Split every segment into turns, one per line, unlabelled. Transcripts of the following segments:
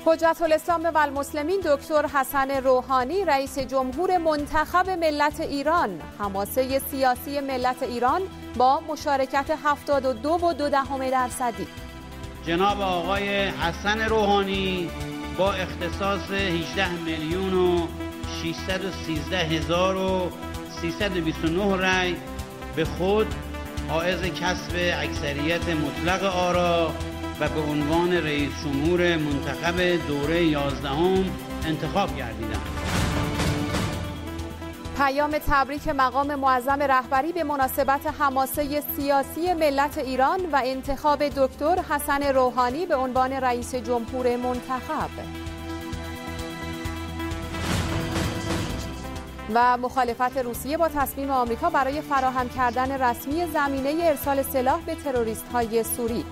حجت الاسلام و المسلمین دکتر حسن روحانی رئیس جمهور منتخب ملت ایران حماسه سیاسی ملت ایران با مشارکت 72.2%.
جناب آقای حسن روحانی با اختصاص 18,613,329 رأی به خود حائز کسب اکثریت مطلق آرا و به عنوان رئیس جمهور منتخب دوره 11 انتخاب گردیدند.
پیام تبریک مقام معظم رهبری به مناسبت حماسه سیاسی ملت ایران و انتخاب دکتر حسن روحانی به عنوان رئیس جمهور منتخب. و مخالفت روسیه با تصمیم آمریکا برای فراهم کردن رسمی زمینه ارسال سلاح به تروریست‌های سوری.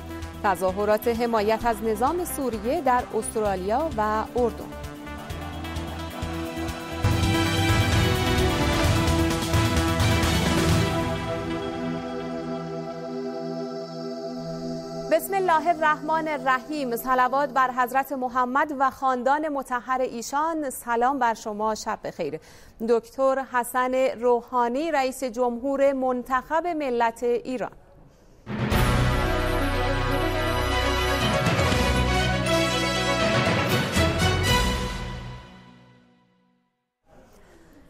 تظاهرات حمایت از نظام سوریه در استرالیا و اردن. بسم الله الرحمن الرحیم. صلوات بر حضرت محمد و خاندان مطهر ایشان. سلام بر شما، شب بخیر. دکتر حسن روحانی رئیس جمهور منتخب ملت ایران.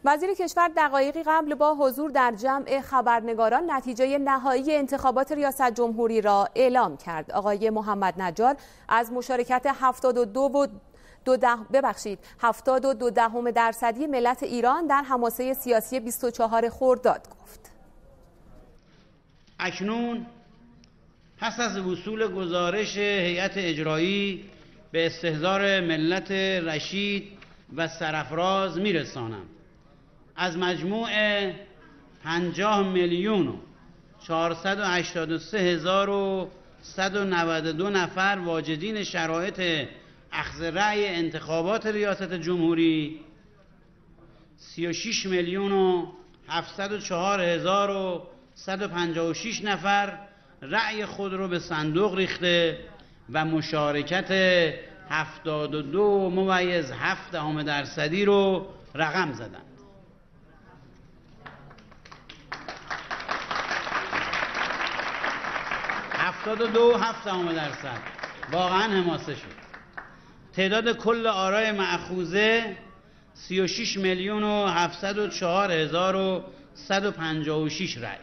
وزیر کشور دقایقی قبل با حضور در جمع خبرنگاران نتیجه نهایی انتخابات ریاست جمهوری را اعلام کرد. آقای محمد نجار از مشارکت 72.2% ملت ایران در حماسه سیاسی 24 خرداد گفت.
اکنون پس از وصول گزارش هیئت اجرایی به استحضار ملت رشید و سرافراز میرسانم. از مجموع 50,483,192 نفر واجدین شرایط اخذ رأی انتخابات ریاست جمهوری 36,704,156 نفر رأی خود را به صندوق ریخته و مشارکت 72.7% رو رقم زدند. 72.7% واقعا حماسه شد. تعداد کل آرای مأخوذه 36,704,156 رأی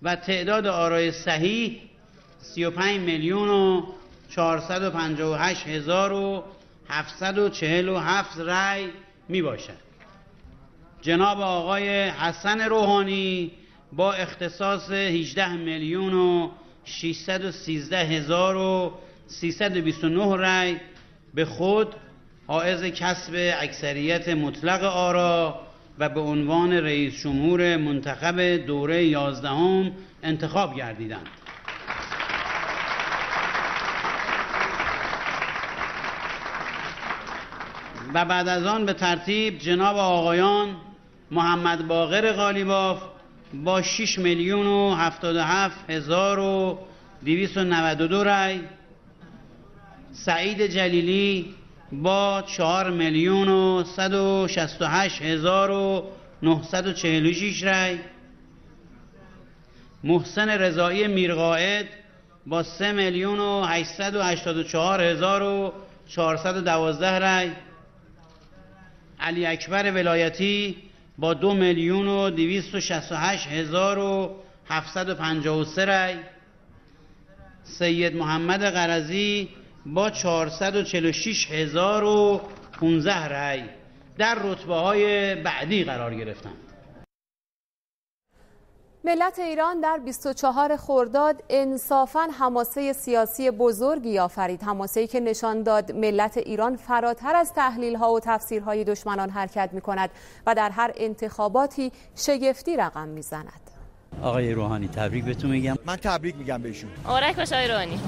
و تعداد آرای صحیح 35,458,747 رأی می باشد. جناب آقای حسن روحانی با اختصاص 18,613,329 رأی به خود حائز کسب اکثریت مطلق آرا و به عنوان رئیس جمهور منتخب دوره 11 انتخاب گردیدند. و بعد از آن به ترتیب جناب آقایان محمد باقر قالیباف با 6,077,292 رأی، سعید جلیلی با 4,168,946 رأی، محسن رضایی میرقائد با 3,884,412 رأی، علی اکبر ولایتی با 2,268,753 رأی، سید محمد قرضی با 446,015 رأی در رتبه‌های بعدی قرار گرفتند.
ملت ایران در 24 خرداد انصافاً حماسه سیاسی بزرگی آفرید. حماسه‌ای که نشان داد ملت ایران فراتر از تحلیل‌ها و تفسیرهای دشمنان حرکت می‌کند و در هر انتخاباتی شگفتی رقم می‌زند.
آقای روحانی تبریک بهتون میگم.
من تبریک میگم بهشون.
آرک باشه آقای روحانی.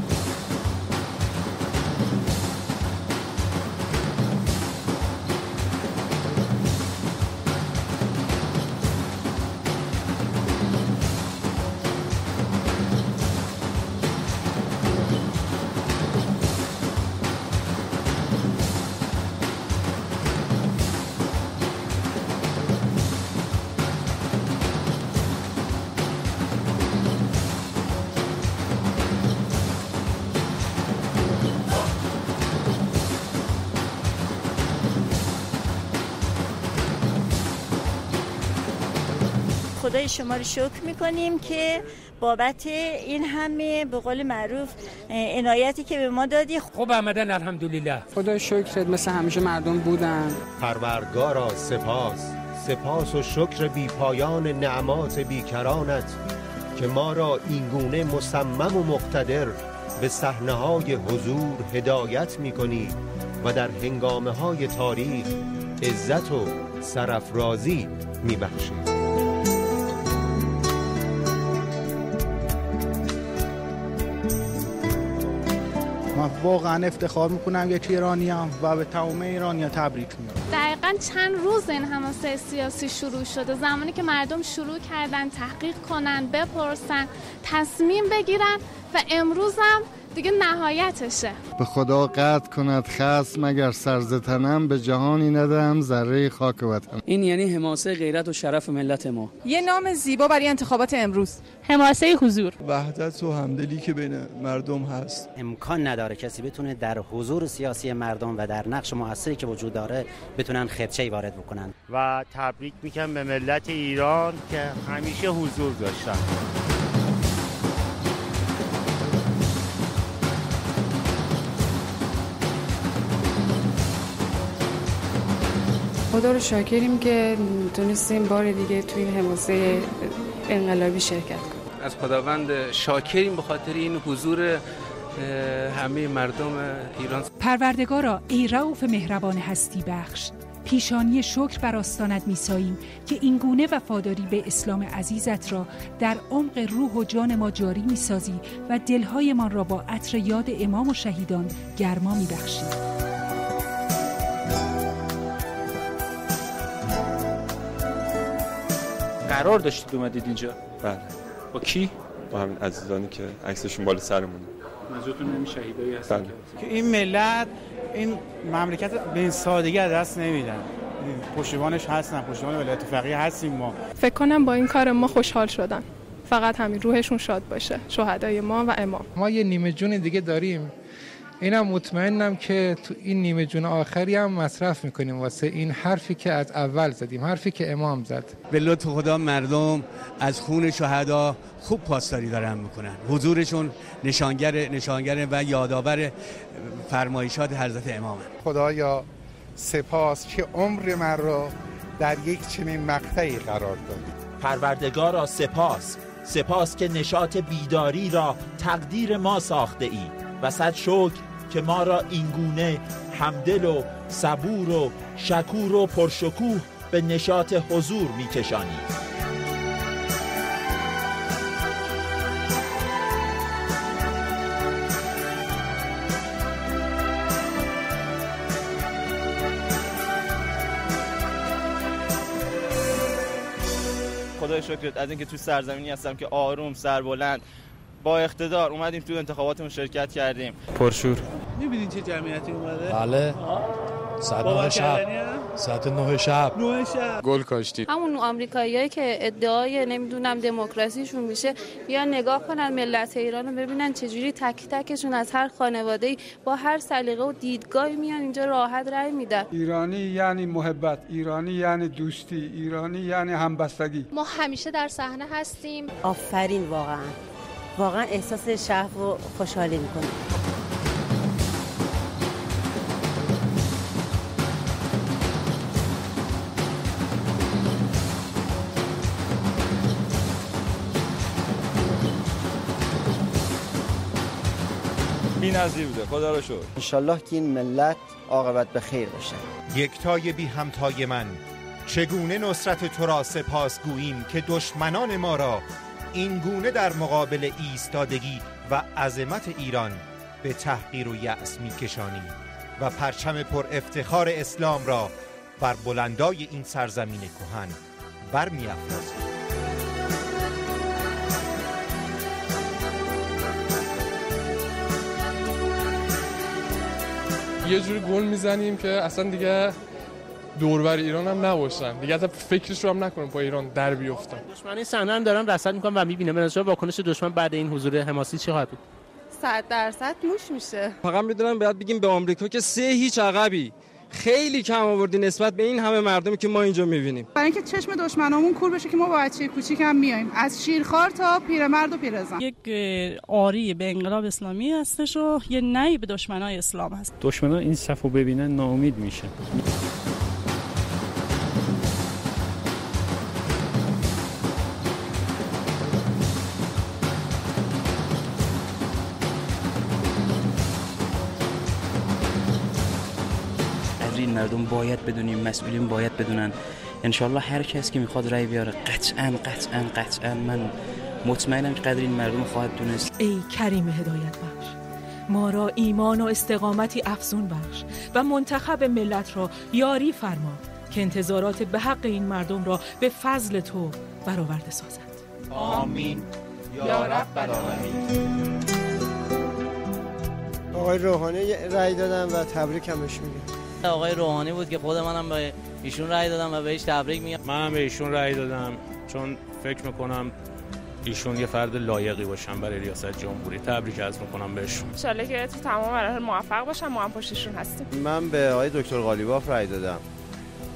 خدای شما رو شکر میکنیم که بابت این همه به قول معروف عنایتی که به ما دادی.
خوب آمدن الحمدلله.
خدای شکرت مثل همیشه مردم بودن.
پروردگارا سپاس و شکر بی پایان نعمات بیکرانت که ما را اینگونه مصمم و مقتدر به صحنه‌های حضور هدایت می‌کنی و در هنگامه‌های تاریخ عزت و سرافرازی می‌بخشی.
من واقعا افتخار میکنم یک ایرانیام و به تمام ایرانیا تبریک میگم.
دقیقاً چند روز این حماسه سیاسی شروع شده، زمانی که مردم شروع کردن تحقیق کنن، بپرسن، تصمیم بگیرن و امروز هم دیگه نهایتشه.
به خدا قطع کند خصم مگر سرزتنم، به جهانی ندم ذره خاک وطن.
این یعنی حماسه غیرت و شرف ملت ما.
یه نام زیبا برای انتخابات امروز،
حماسه حضور.
وحدت و همدلی که بین مردم هست.
امکان نداره کسی بتونه در حضور سیاسی مردم و در نقش مؤثری که وجود داره بتونن خدشه‌ای وارد بکنن.
و تبریک میگم به ملت ایران که همیشه حضور داشتن.
خدا رو شاکریم که تونستیم بار دیگه توی این حماسه انقلابی شرکت کنیم.
از خداوند شاکریم به خاطر این حضور همه مردم ایران.
پروردگارا ای رؤوف مهربان هستی بخش، پیشانی شکر بر آستانت میساییم که این گونه وفاداری به اسلام عزیزت را در عمق روح و جان ما جاری میسازی و دلهایمان را با عطر یاد امام و شهیدان گرما میبخشی.
قرار داشتید اومدید اینجا؟
بله.
با کی؟
با همین عزیزانی که عکسشون بالا سرمونه.
منظورتون همین شهیدایی هستن؟
بله.
که این ملت این مملکت به این سادگی از دست نمیدن. پشتیبانش هستن، پشتیبان ولایت فقیه هستیم ما.
فکر کنم با این کار ما خوشحال شدن. فقط همین روحشون شاد باشه، شهدای ما و امام.
ما یه نیمه جون دیگه داریم. اینم مطمئنم که تو این نیمه جون آخری هم مصرف میکنیم واسه این حرفی که از اول زدیم، حرفی که امام زد.
به لطف خدا مردم از خون شهدا خوب پاسداری دارن میکنن. حضورشون نشانگر و یادآور فرمایشات حضرت امام.
خدایا سپاس که عمر من را در یک چنین مقطعی قرار دادی.
پروردگارا سپاس که نشاط بیداری را تقدیر ما ساخته ای و صد شکر که ما را اینگونه همدل و صبور و شکور و پرشکوه به نشاط حضور میکشانی.
خدای شکرت از اینکه تو سرزمینی هستم که آروم، سربلند، با اقتدار اومدیم تو انتخابات مشارکت کردیم.
پرشور.
می‌بینید چه جمعیتی اومده؟
بله. ساعت 9 شب
گل کاشتید.
همون آمریکاییایی که ادعای نمیدونم دموکراسیشون میشه، یا نگاه کنن ملت ایران رو ببینن چجوری تک تکشون از هر خانواده‌ای با هر سلیقه و دیدگاهی میان اینجا راحت رأی میدن.
ایرانی یعنی محبت، ایرانی یعنی دوستی، ایرانی یعنی همبستگی.
ما همیشه در صحنه هستیم.
آفرین، واقعا احساس شرف و خوشحالی میکنه.
بی‌نظیر بوده، خدا رو شکر.
انشالله که این ملت عاقبت به خیر باشه.
یکتای بی همتای من، چگونه نصرت تو را سپاس گوییم که دشمنان ما را این گونه در مقابل ایستادگی و عظمت ایران به تحقیر و یأس می‌کشانی و پرچم پر افتخار اسلام را بر بلندای این سرزمین کهن برمی‌افرازی.
یه جوری گل میزنیم که اصلا دیگه دوربر ایران هم نباشن، دیگه اصلا فکرش رو هم نکنن با ایران در بیفتن.
دشمنی صحنه هم دارن رصد میکنن و میبینه. به نظر واکنش دشمن بعد این حضور حماسی چی خواهد بود؟
100% موش میشه.
فقط میدونم باید بگیم به آمریکا که 3-0 عقبی.
خیلی کم آوردی نسبت به این همه مردمی که ما اینجا می‌بینیم.
برای اینکه چشم دشمنامون کور بشه که ما با بچه کوچیک هم میایم، از شیرخوار تا پیرمرد و پیرزن.
یک آری به انقلاب اسلامی هستش و یه نهی به دشمنای اسلام هست.
دشمنان این صفو ببینن ناامید میشن.
مردم باید بدونیم، مسئولین باید بدونن. انشالله هر کس که میخواد رأی بیاره قطعاً من مطمئنم که قدر این مردم خواهد دونست.
ای کریم هدایت بخش، ما را ایمان و استقامتی افزون بخش و منتخب ملت را یاری فرما که انتظارات به حق این مردم را به فضل تو برآورده سازد.
آمین یا رب العالمین.
آقای روحانی رأی دادم و تبریک همش میگم.
آقای روحانی بود که خود منم به ایشون رأی دادم و بهش تبریک میگم.
منم به ایشون رأی دادم چون فکر میکنم ایشون یه فرد لایقی باشن برای ریاست جمهوری. تبریک عرض میکنم بهشون.
ان شاءالله که تو تمام مراحل موفق باشن، ما هم پشتشون هستیم.
من به آقای دکتر قالیباف رأی دادم،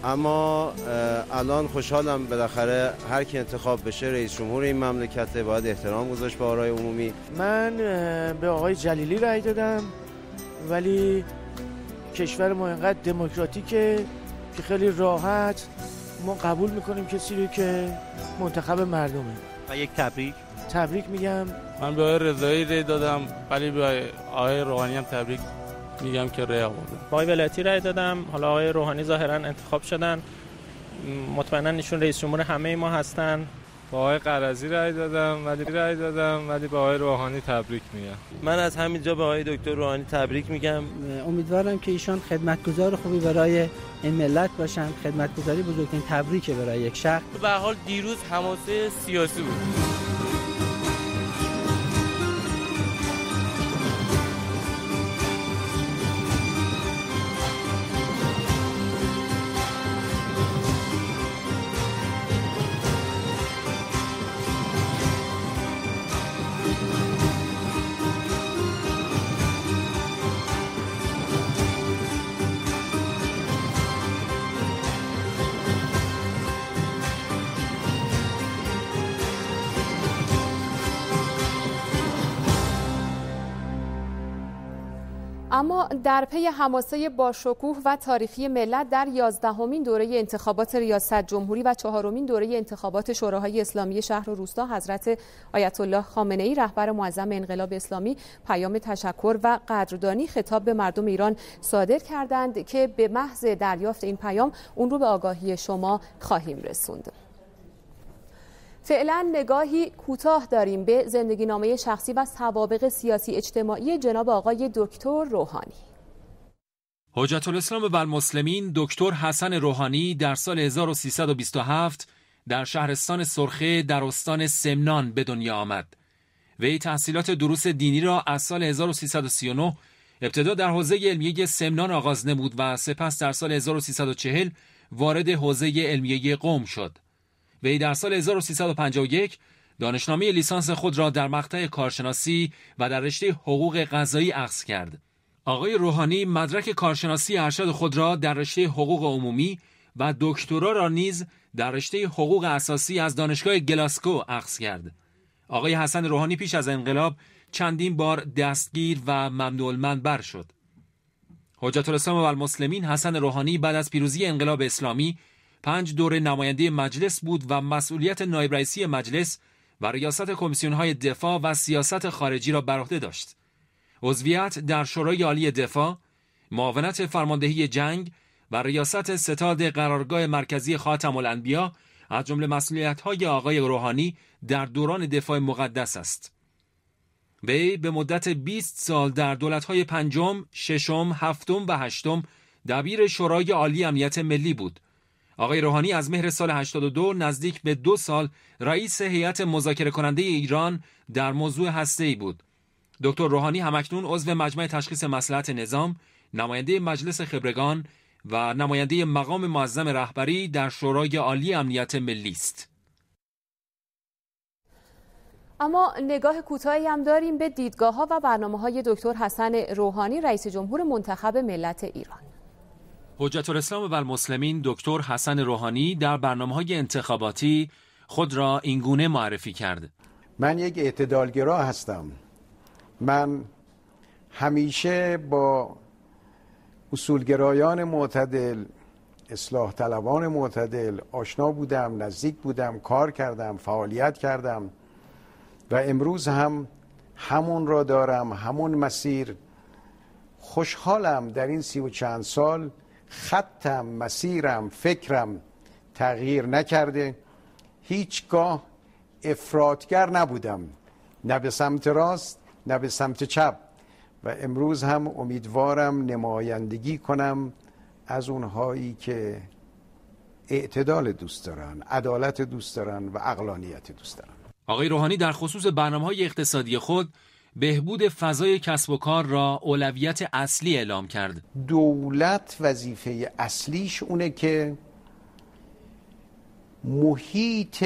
اما الان خوشحالم بالاخره هر کی انتخاب بشه رئیس جمهور این مملکته، باید احترام گذاشت به آرای عمومی.
من به آقای جلیلی رأی دادم، ولی کشور ما اینقدر دموکراتیکه که خیلی راحت ما قبول میکنیم کسی رو که منتخب مردمه.
و یک تبریک
میگم. من به آقای رضایی رأی دادم، ولی به آقای روحانی هم تبریک میگم که رأی آوردن.
آقای ولایتی رأی دادم، حالا آقای روحانی ظاهرا انتخاب شدن، مطمئنا ایشون رئیس جمهور همه ما هستن.
با آقای قرضی رأی دادم ولی به آقای روحانی تبریک میگم.
من از همینجا به آقای دکتر روحانی تبریک میگم.
امیدوارم که ایشان خدمتگزار خوبی برای این ملت باشن. خدمتگزاری بزرگترین تبریکه برای یک شخص.
به هر حال دیروز حماسه سیاسی بود.
اما در پی حماسه باشکوه و تاریخی ملت در 11مین دوره انتخابات ریاست جمهوری و 4مین دوره انتخابات شوراهای اسلامی شهر و روستا، حضرت آیت الله خامنه‌ای رهبر معظم انقلاب اسلامی پیام تشکر و قدردانی خطاب به مردم ایران صادر کردند که به محض دریافت این پیام اون رو به آگاهی شما خواهیم رسوند. فعلا نگاهی کوتاه داریم به زندگی نامه شخصی و سوابق سیاسی اجتماعی جناب آقای دکتر روحانی.
حجت الاسلام و المسلمین دکتر حسن روحانی در سال 1327 در شهرستان سرخه در استان سمنان به دنیا آمد. وی تحصیلات دروس دینی را از سال 1339 ابتدا در حوزه علمیه سمنان آغاز نمود و سپس در سال 1340 وارد حوزه علمیه قم شد. وی در سال 1351 دانشنامه لیسانس خود را در مقطع کارشناسی و در رشته حقوق قضایی اخذ کرد. آقای روحانی مدرک کارشناسی ارشد خود را در رشته حقوق عمومی و دکترا را نیز در رشته حقوق اساسی از دانشگاه گلاسکو اخذ کرد. آقای حسن روحانی پیش از انقلاب چندین بار دستگیر و ممنوع المنبر شد. حجت الاسلام و المسلمین حسن روحانی بعد از پیروزی انقلاب اسلامی 5 دوره نماینده مجلس بود و مسئولیت نایب رئیسی مجلس و ریاست کمیسیون‌های دفاع و سیاست خارجی را بر عهده داشت. عضویت در شورای عالی دفاع، معاونت فرماندهی جنگ و ریاست ستاد قرارگاه مرکزی خاتم الانبیا از جمله مسئولیت‌های آقای روحانی در دوران دفاع مقدس است. وی به مدت 20 سال در دولت‌های پنجم، ششم، هفتم و هشتم دبیر شورای عالی امنیت ملی بود. آقای روحانی از مهر سال 82 نزدیک به 2 سال رئیس هیئت مذاکره کننده ایران در موضوع هسته‌ای بود. دکتر روحانی همکنون عضو مجمع تشخیص مصلحت نظام، نماینده مجلس خبرگان و نماینده مقام معظم رهبری در شورای عالی امنیت ملی است.
اما نگاه کوتاهی هم داریم به دیدگاه‌ها و برنامه‌های دکتر حسن روحانی رئیس جمهور منتخب ملت ایران.
حجت الاسلام و المسلمین دکتر حسن روحانی در برنامه‌های انتخاباتی خود را اینگونه معرفی کرد:
من یک اعتدالگرا هستم. من همیشه با اصولگرایان معتدل، اصلاح طلبان معتدل آشنا بودم، نزدیک بودم، کار کردم، فعالیت کردم و امروز هم همون را دارم، همون مسیر. خوشحالم در این 30 و چند سال خطم، مسیرم، فکرم تغییر نکرده. هیچگاه افراطگر نبودم، نه به سمت راست نه به سمت چپ، و امروز هم امیدوارم نمایندگی کنم از اونهایی که اعتدال دوست دارن، عدالت دوست دارن و عقلانیت دوست دارن.
آقای روحانی در خصوص برنامه‌های اقتصادی خود بهبود فضای کسب و کار را اولویت اصلی اعلام کرد.
دولت وظیفه اصلیش اونه که محیط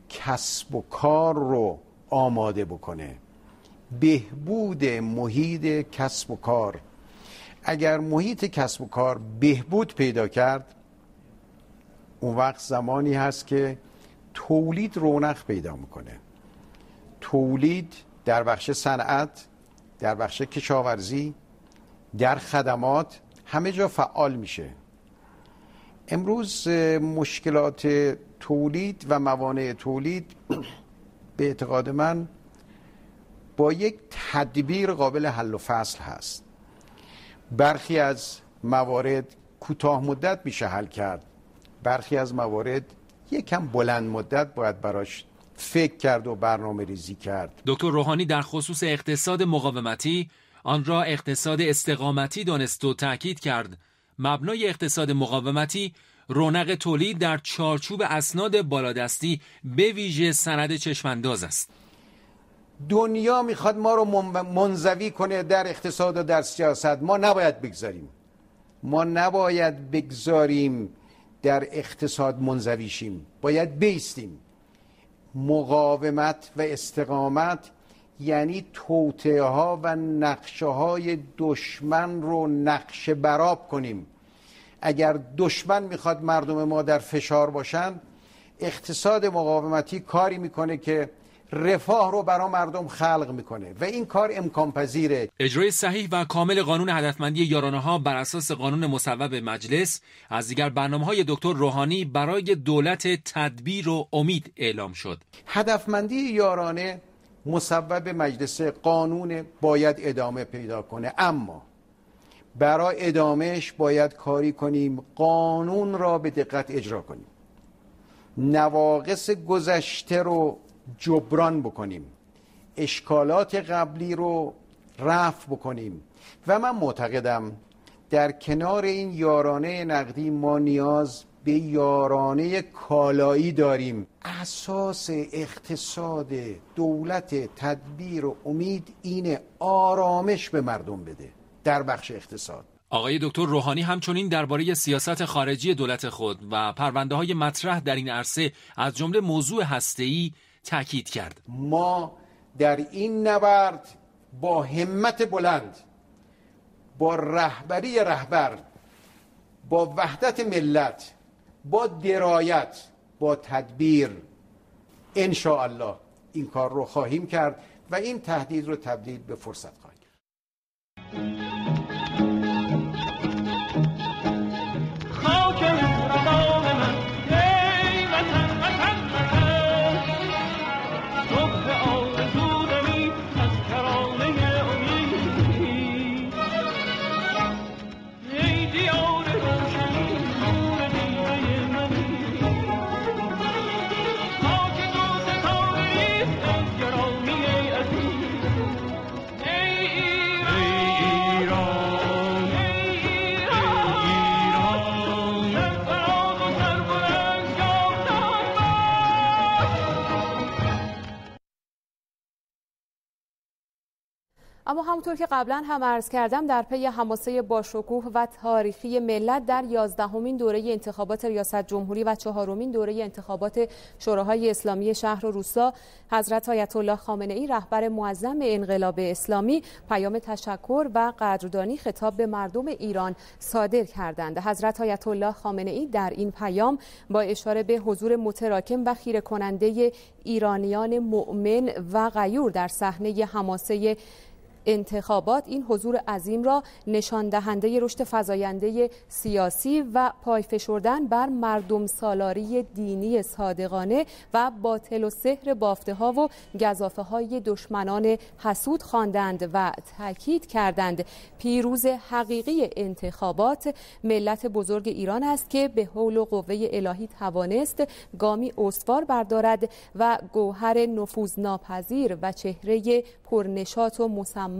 کسب و کار رو آماده بکنه. بهبود محیط کسب و کار. اگر محیط کسب و کار بهبود پیدا کرد، اون وقت زمانی هست که تولید رونق پیدا میکنه. تولید در بخش صنعت، در بخش کشاورزی، در خدمات، همه جا فعال میشه. امروز مشکلات تولید و موانع تولید به اعتقاد من با یک تدبیر قابل حل و فصل هست. برخی از موارد کوتاه مدت میشه حل کرد، برخی از موارد یکم بلند مدت باید براش فکر کرد و برنامه ریزی کرد.
دکتر روحانی در خصوص اقتصاد مقاومتی آن را اقتصاد استقامتی دانست و تأکید کرد مبنای اقتصاد مقاومتی رونق تولید در چارچوب اسناد بالادستی به ویژه سند چشمانداز است.
دنیا میخواد ما رو منزوی کنه در اقتصاد و در سیاست. ما نباید بگذاریم در اقتصاد منزوی شیم، باید بیستیم. مقاومت و استقامت یعنی توطئه ها و نقشه های دشمن رو نقشه براب کنیم. اگر دشمن میخواد مردم ما در فشار باشن، اقتصاد مقاومتی کاری میکنه که رفاه رو برای مردم خلق میکنه و این کار امکان پذیره.
اجرای صحیح و کامل قانون هدفمندی یارانه ها بر اساس قانون مصوب مجلس از دیگر برنامه‌های دکتر روحانی برای دولت تدبیر و امید اعلام شد.
هدفمندی یارانه مصوب مجلس قانون باید ادامه پیدا کنه، اما برای ادامهش باید کاری کنیم قانون را به دقت اجرا کنیم، نواقص گذشته رو جبران بکنیم، اشکالات قبلی رو رفع بکنیم. و من معتقدم در کنار این یارانه نقدی ما نیاز به یارانه کالایی داریم. اساس اقتصاد دولت تدبیر و امید اینه آرامش به مردم بده در بخش اقتصاد.
آقای دکتر روحانی همچنین درباره سیاست خارجی دولت خود و پرونده‌های مطرح در این عرصه از جمله موضوع هسته‌ای تأکید کرد.
ما در این نبرد با همت بلند، با رهبری رهبر، با وحدت ملت، با درایت، با تدبیر انشاءالله این کار رو خواهیم کرد و این تهدید رو تبدیل به فرصت خواهیم کرد.
اما همونطور که قبلا هم عرض کردم در پی حماسه باشکوه و تاریخی ملت در 11مین دوره انتخابات ریاست جمهوری و 4مین دوره انتخابات شوراهای اسلامی شهر و روستا، حضرت آیت الله خامنه ای رهبر معظم انقلاب اسلامی پیام تشکر و قدردانی خطاب به مردم ایران صادر کردند. حضرت آیت الله خامنه ای در این پیام با اشاره به حضور متراکم و خیره کننده ایرانیان مؤمن و غیور در صحنه حماسه انتخابات، این حضور عظیم را نشان دهنده رشد فزاینده سیاسی و پایفشردن بر مردم سالاری دینی صادقانه و باطل و سحر بافته ها و گزافه های دشمنان حسود خواندند و تاکید کردند پیروز حقیقی انتخابات ملت بزرگ ایران است که به حول و قوه الهی توانست گامی استوار بردارد و گوهر نفوذناپذیر و چهره پرنشاط و مصمم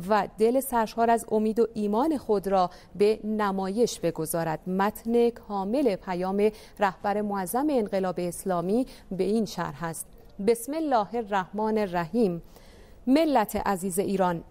و دل سرشار از امید و ایمان خود را به نمایش بگذارد. متن کامل پیام رهبر معظم انقلاب اسلامی به این شرح است: بسم الله الرحمن الرحیم. ملت عزیز ایران،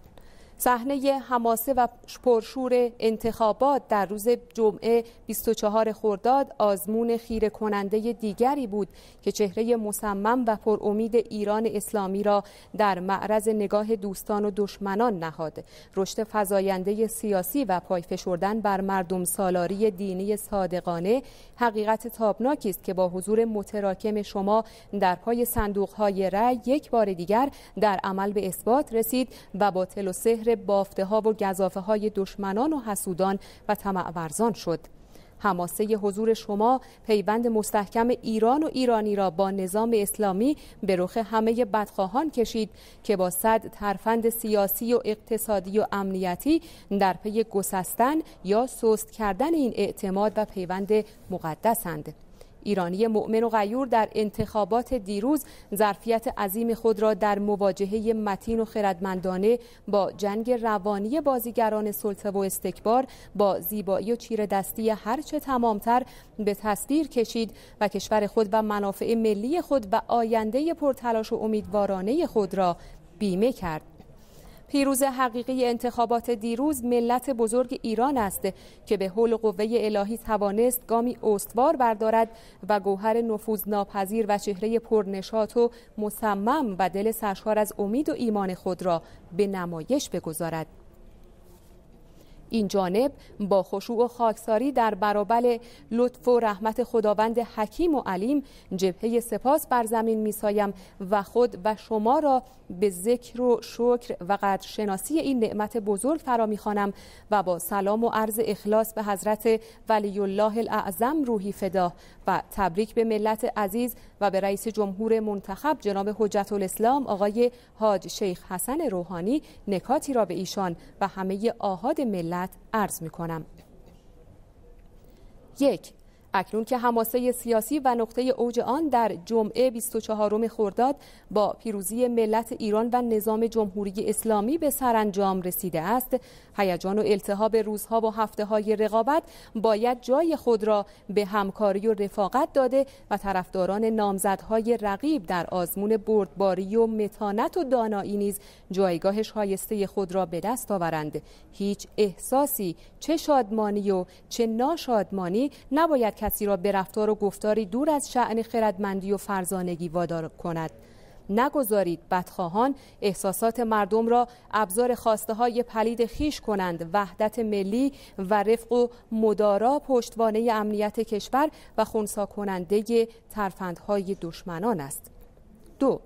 صحنه حماسه و پرشور انتخابات در روز جمعه 24 خرداد آزمون خیره کننده دیگری بود که چهره مصمم و پر امید ایران اسلامی را در معرض نگاه دوستان و دشمنان نهاد. رشد فزاینده سیاسی و پایفشردن بر مردم سالاری دینی صادقانه حقیقت تابناکی است که با حضور متراکم شما در پای صندوق‌های رأی یک بار دیگر در عمل به اثبات رسید و باطل و سحر بافته ها و گزافه های دشمنان و حسودان و طمع ورزان شد. حماسه حضور شما پیوند مستحکم ایران و ایرانی را با نظام اسلامی به رخ همه بدخواهان کشید که با صد ترفند سیاسی و اقتصادی و امنیتی در پی گسستن یا سست کردن این اعتماد و پیوند مقدسند. ایرانی مؤمن و غیور در انتخابات دیروز ظرفیت عظیم خود را در مواجهه متین و خردمندانه با جنگ روانی بازیگران سلطه و استکبار با زیبایی و چیره دستی هرچه تمامتر به تصویر کشید و کشور خود و منافع ملی خود و آینده پرتلاش و امیدوارانه خود را بیمه کرد. پیروز حقیقی انتخابات دیروز ملت بزرگ ایران است که به حول قوه الهی توانست گامی استوار بردارد و گوهر نفوذناپذیر و چهره پرنشاط و مصمم و دل سرشار از امید و ایمان خود را به نمایش بگذارد. این جانب با خشوع و خاکساری در برابر لطف و رحمت خداوند حکیم و علیم جبهه سپاس بر زمین می‌سایم و خود و شما را به ذکر و شکر و قدرشناسی این نعمت بزرگ فرا می‌خوانم و با سلام و عرض اخلاص به حضرت ولی الله الاعظم روحی فدا و تبریک به ملت عزیز و به رئیس جمهور منتخب جناب حجت الاسلام آقای حاج شیخ حسن روحانی نکاتی را به ایشان و همه آحاد ملت عرض می‌کنم. 1. اکنون که حماسه سیاسی و نقطه اوج آن در جمعه 24 خرداد با پیروزی ملت ایران و نظام جمهوری اسلامی به سرانجام رسیده است، هیجان و التهاب روزها و هفته‌های رقابت باید جای خود را به همکاری و رفاقت داده و طرفداران نامزدهای رقیب در آزمون بردباری و متانت و دانایی نیز جایگاه شایسته خود را به دست آورند. هیچ احساسی، چه شادمانی و چه ناشادمانی، نباید کسی را به رفتار و گفتاری دور از شأن خردمندی و فرزانگی وادار کند. نگذارید بدخواهان احساسات مردم را ابزار خواسته‌های پلید خویش کنند. وحدت ملی و رفق و مدارا پشتوانه امنیت کشور و خنثی کننده ترفندهای دشمنان است. 2.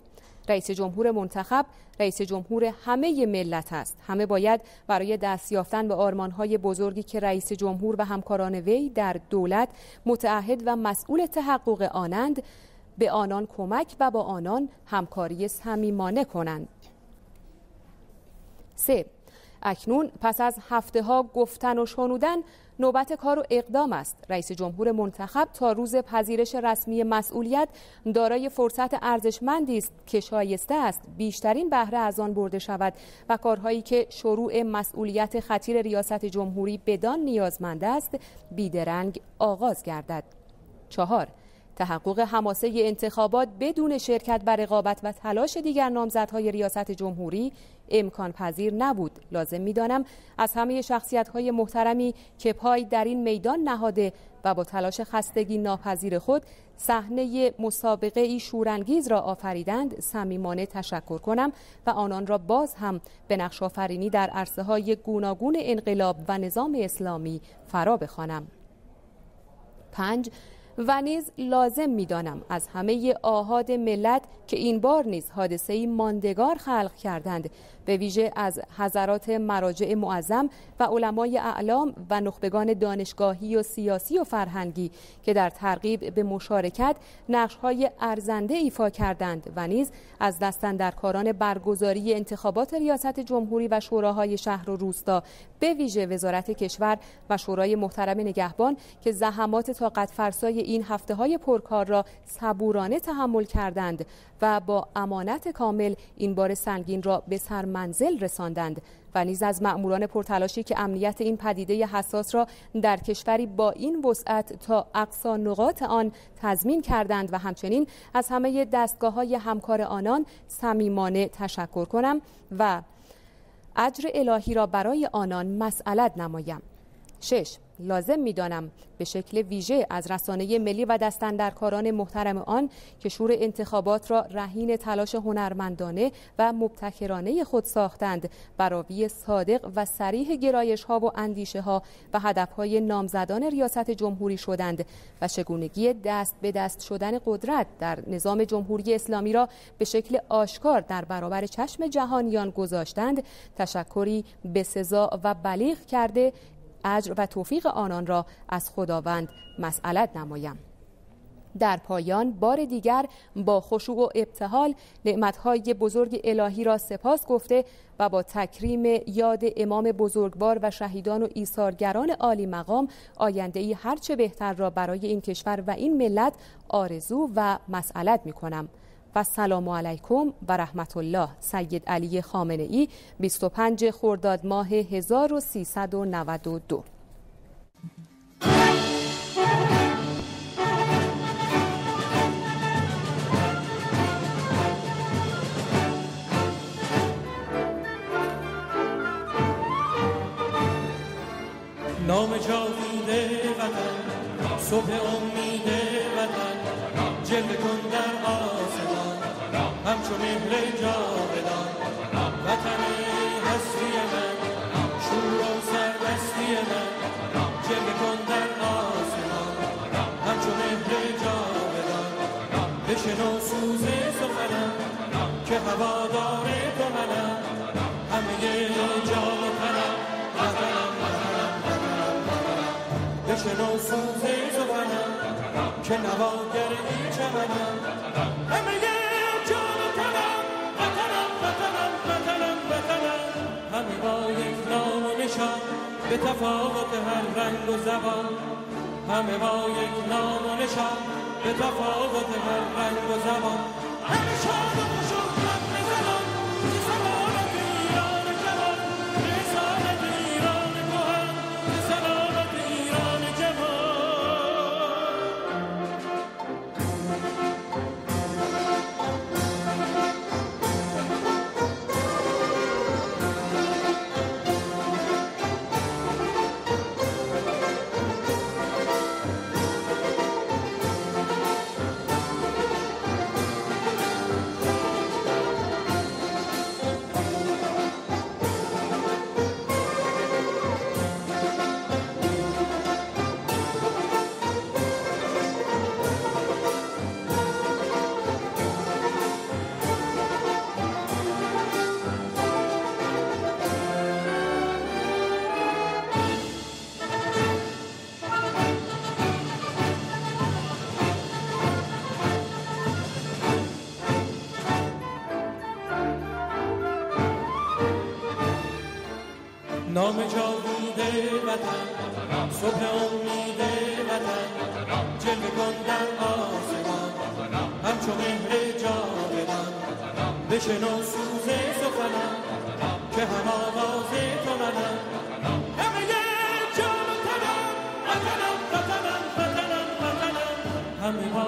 رئیس جمهور منتخب رئیس جمهور همه ملت است. همه باید برای دست یافتن به آرمان‌های بزرگی که رئیس جمهور و همکاران وی در دولت متعهد و مسئول تحقق آنند به آنان کمک و با آنان همکاری صمیمانه کنند. 3. اکنون پس از هفته‌ها گفتن و شنودن نوبت کار و اقدام است. رئیس جمهور منتخب تا روز پذیرش رسمی مسئولیت دارای فرصت ارزشمندی است که شایسته است بیشترین بهره از آن برده شود و کارهایی که شروع مسئولیت خطیر ریاست جمهوری بدان نیازمند است بیدرنگ آغاز گردد. 4. تحقق حماسه انتخابات بدون شرکت و رقابت و تلاش دیگر نامزدهای ریاست جمهوری امکان پذیر نبود. لازم می‌دانم از همه شخصیت‌های محترمی که پای در این میدان نهاده و با تلاش خستگی ناپذیر خود صحنه مسابقه ای شورانگیز را آفریدند صمیمانه تشکر کنم و آنان را باز هم به نقش آفرینی در عرصه‌های گوناگون انقلاب و نظام اسلامی فرا بخوانم. 5. و نیز لازم می‌دانم از همه آحاد ملت که این بار نیز حادثه‌ای ماندگار خلق کردند، به ویژه از حضرات مراجع معظم و علمای اعلام و نخبگان دانشگاهی و سیاسی و فرهنگی که در ترغیب به مشارکت نقش‌های ارزنده ایفا کردند و نیز از دستاندرکاران برگزاری انتخابات ریاست جمهوری و شوراهای شهر و روستا، به ویژه وزارت کشور و شورای محترم نگهبان که زحمات طاقت فرسای این هفته‌های پرکار را صبورانه تحمل کردند و با امانت کامل این بار سنگین را به سرمنزل رساندند و نیز از مأموران پرتلاشی که امنیت این پدیده حساس را در کشوری با این وسعت تا اقصی نقاط آن تضمین کردند و همچنین از همه دستگاه‌های همکار آنان صمیمانه تشکر کنم و اجر الهی را برای آنان مسئلت نمایم. 6. لازم می‌دانم به شکل ویژه از رسانه ملی و دستاندرکاران محترم آن که شور انتخابات را رهین تلاش هنرمندانه و مبتکرانه خود ساختند، براوی صادق و صریح گرایش‌ها و اندیشه‌ها و هدف‌های نامزدان ریاست جمهوری شدند و چگونگی دست به دست شدن قدرت در نظام جمهوری اسلامی را به شکل آشکار در برابر چشم جهانیان گذاشتند، تشکری بسزا و بلیغ کرده اجر و توفیق آنان را از خداوند مسئلت نمایم. در پایان بار دیگر با خشوع و ابتهال نعمتهای بزرگ الهی را سپاس گفته و با تکریم یاد امام بزرگوار و شهیدان و ایثارگران عالی مقام آینده‌ای هرچه بهتر را برای این کشور و این ملت آرزو و مسئلت می کنم. و سلام علیکم و رحمت الله. سید علی خامنه‌ای 25 خرداد ماه 1392.
نام جاوید وطن، صبح امید وطن، جلوه کن در آسمان همچون مهر جاودان. وطن هستی من، شور و سربستی من، جلوه کن در آسمان همچون مهر جاودان. بشنو سوز سخنم که هوادار تو منم، همه جا و تنم وطنم وطنم وطنم وطنم. بشنو سوز سخنم که نواگر این چمنم، همه جا و تنم وطنم وطنم وطنم وطنم. همه با یک نام و نشان به تفاوت هر رنگ و زبان، همه با یک نام و نشان به تفاوت هر رنگ و زبان. همه شاد و خوش و خم بزنان که سلامت ایران جوان، رسالت ایران کهن، که سلامت ایران جوان. نام جاوید وطن، صبح امید وطن، جلوه کن در آسمان همچو مهر جاودان. بشنو سوز سخنم که هم آواز تو منم، همه جا و تنم وطنم وطنم وطنم وطنم. همه با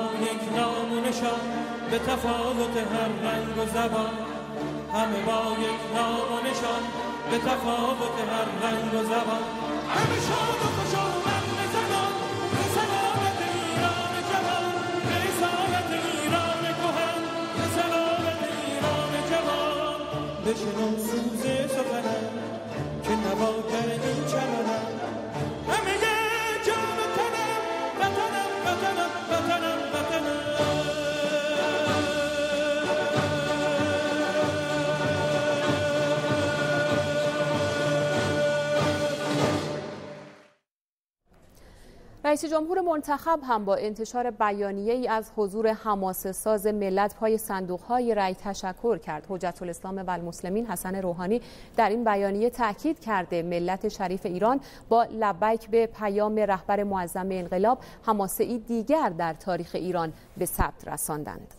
نشان به تفاوت هر رنگ و زبان، همه با یک نام و نشان به تفاوت هر رنگ و زبان، همه شاد و خوشامد زنان به سلامت ایران جوان، به اصالت ایران کهن، به سلامت ایران جوان. بشنو سوز سخنم که نواگر این چمنم، همه جا وطنم وطنم وطنم وطنم وطنم.
رئیس جمهور منتخب هم با انتشار بیانیه‌ای از حضور حماسه‌ساز ملت پای صندوق‌های رای تشکر کرد. حجت الاسلام و المسلمین حسن روحانی در این بیانیه تاکید کرده ملت شریف ایران با لبیک به پیام رهبر معظم انقلاب حماسه‌ای دیگر در تاریخ ایران به ثبت رساندند.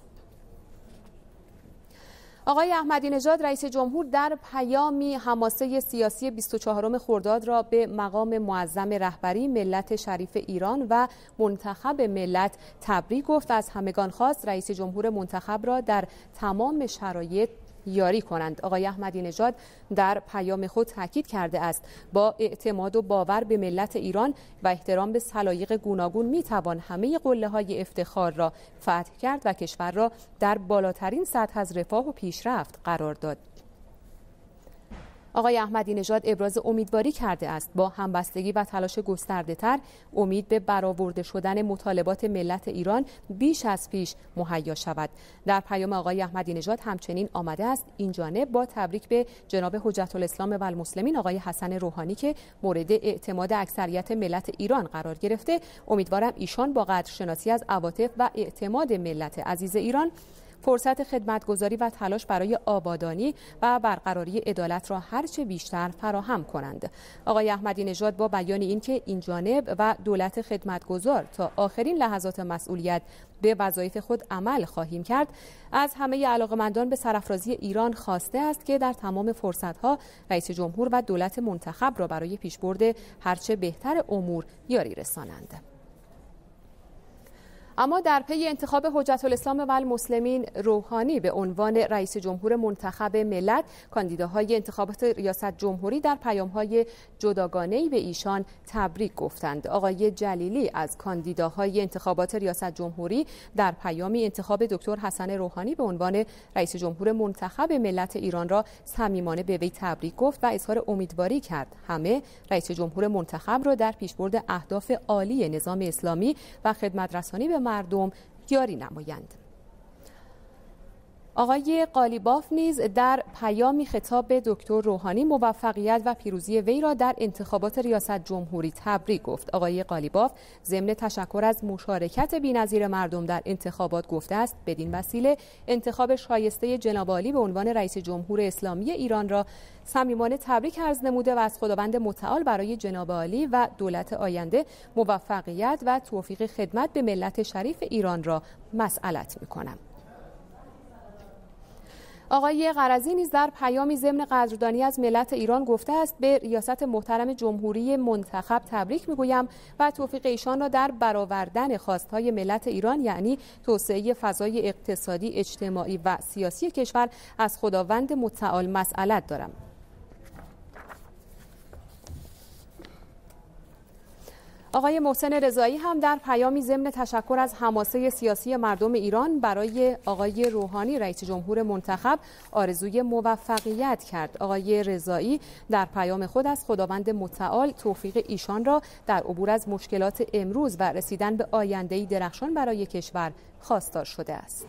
آقای احمدی نژاد رئیس جمهور در پیامی حماسه سیاسی 24 خرداد را به مقام معظم رهبری ملت شریف ایران و منتخب ملت تبریک گفت. از همگان خواست رئیس جمهور منتخب را در تمام شرایط یاری کنند. آقای احمدی نژاد در پیام خود تاکید کرده است با اعتماد و باور به ملت ایران و احترام به سلایق گوناگون میتوان همه قله‌های افتخار را فتح کرد و کشور را در بالاترین سطح از رفاه و پیشرفت قرار داد. آقای احمدی نژاد ابراز امیدواری کرده است با همبستگی و تلاش گسترده‌تر امید به برآورده شدن مطالبات ملت ایران بیش از پیش مهیا شود. در پیام آقای احمدی نژاد همچنین آمده است این جانب با تبریک به جناب حجت الاسلام و المسلمین آقای حسن روحانی که مورد اعتماد اکثریت ملت ایران قرار گرفته، امیدوارم ایشان با قدرشناسی از عواطف و اعتماد ملت عزیز ایران فرصت خدمتگزاری و تلاش برای آبادانی و برقراری عدالت را هرچه بیشتر فراهم کنند. آقای احمدی نژاد با بیان اینکه این جانب و دولت خدمتگزار تا آخرین لحظات مسئولیت به وظایف خود عمل خواهیم کرد، از همه علاقمندان به سرافرازی ایران خواسته است که در تمام فرصتها رئیس جمهور و دولت منتخب را برای پیشبرد هرچه بهتر امور یاری رسانند. اما در پی انتخاب حجت الاسلام و المسلمین روحانی به عنوان رئیس جمهور منتخب ملت، کاندیداهای انتخابات ریاست جمهوری در پیام‌های جداگانه‌ای به ایشان تبریک گفتند. آقای جلیلی از کاندیداهای انتخابات ریاست جمهوری در پیامی انتخاب دکتر حسن روحانی به عنوان رئیس جمهور منتخب ملت ایران را صمیمانه به وی تبریک گفت و اظهار امیدواری کرد همه رئیس جمهور منتخب را در پیشبرد اهداف عالی نظام اسلامی و خدمت‌رسانی به مردم یاری نمایند. آقای قالیباف نیز در پیامی خطاب به دکتر روحانی موفقیت و پیروزی وی را در انتخابات ریاست جمهوری تبریک گفت. آقای قالیباف ضمن تشکر از مشارکت بی‌نظیر مردم در انتخابات گفته است بدین وسیله انتخاب شایسته جناب عالی به عنوان رئیس جمهور اسلامی ایران را صمیمانه تبریک عرض نموده و از خداوند متعال برای جناب عالی و دولت آینده موفقیت و توفیق خدمت به ملت شریف ایران را مسئلت می‌کنم. آقای قرضی نیز در پیامی ضمن قدردانی از ملت ایران گفته است به ریاست محترم جمهوری منتخب تبریک میگویم و توفیق ایشان را در برآوردن خواستهای ملت ایران یعنی توسعه فضای اقتصادی، اجتماعی و سیاسی کشور از خداوند متعال مسئلت دارم. آقای محسن رضایی هم در پیامی ضمن تشکر از حماسه سیاسی مردم ایران برای آقای روحانی رئیس جمهور منتخب آرزوی موفقیت کرد. آقای رضایی در پیام خود از خداوند متعال توفیق ایشان را در عبور از مشکلات امروز و رسیدن به آینده‌ای درخشان برای کشور خواستار شده است.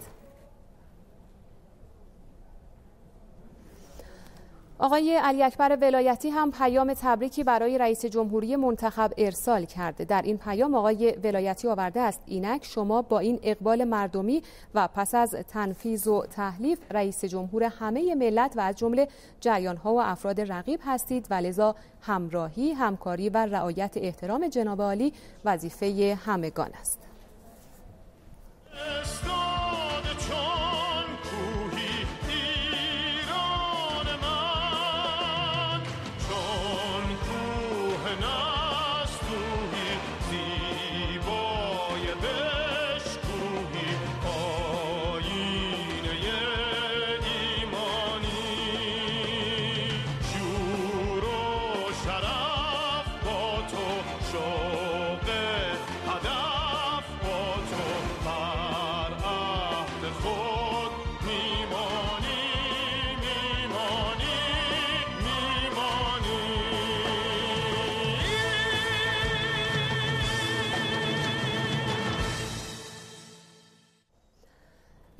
آقای علی اکبر ولایتی هم پیام تبریکی برای رئیس جمهوری منتخب ارسال کرده. در این پیام آقای ولایتی آورده است اینک شما با این اقبال مردمی و پس از تنفیذ و تحلیف رئیس جمهور همه ملت و از جمله جریان‌ها و افراد رقیب هستید و لذا همراهی، همکاری و رعایت احترام جناب عالی وظیفه همگان است.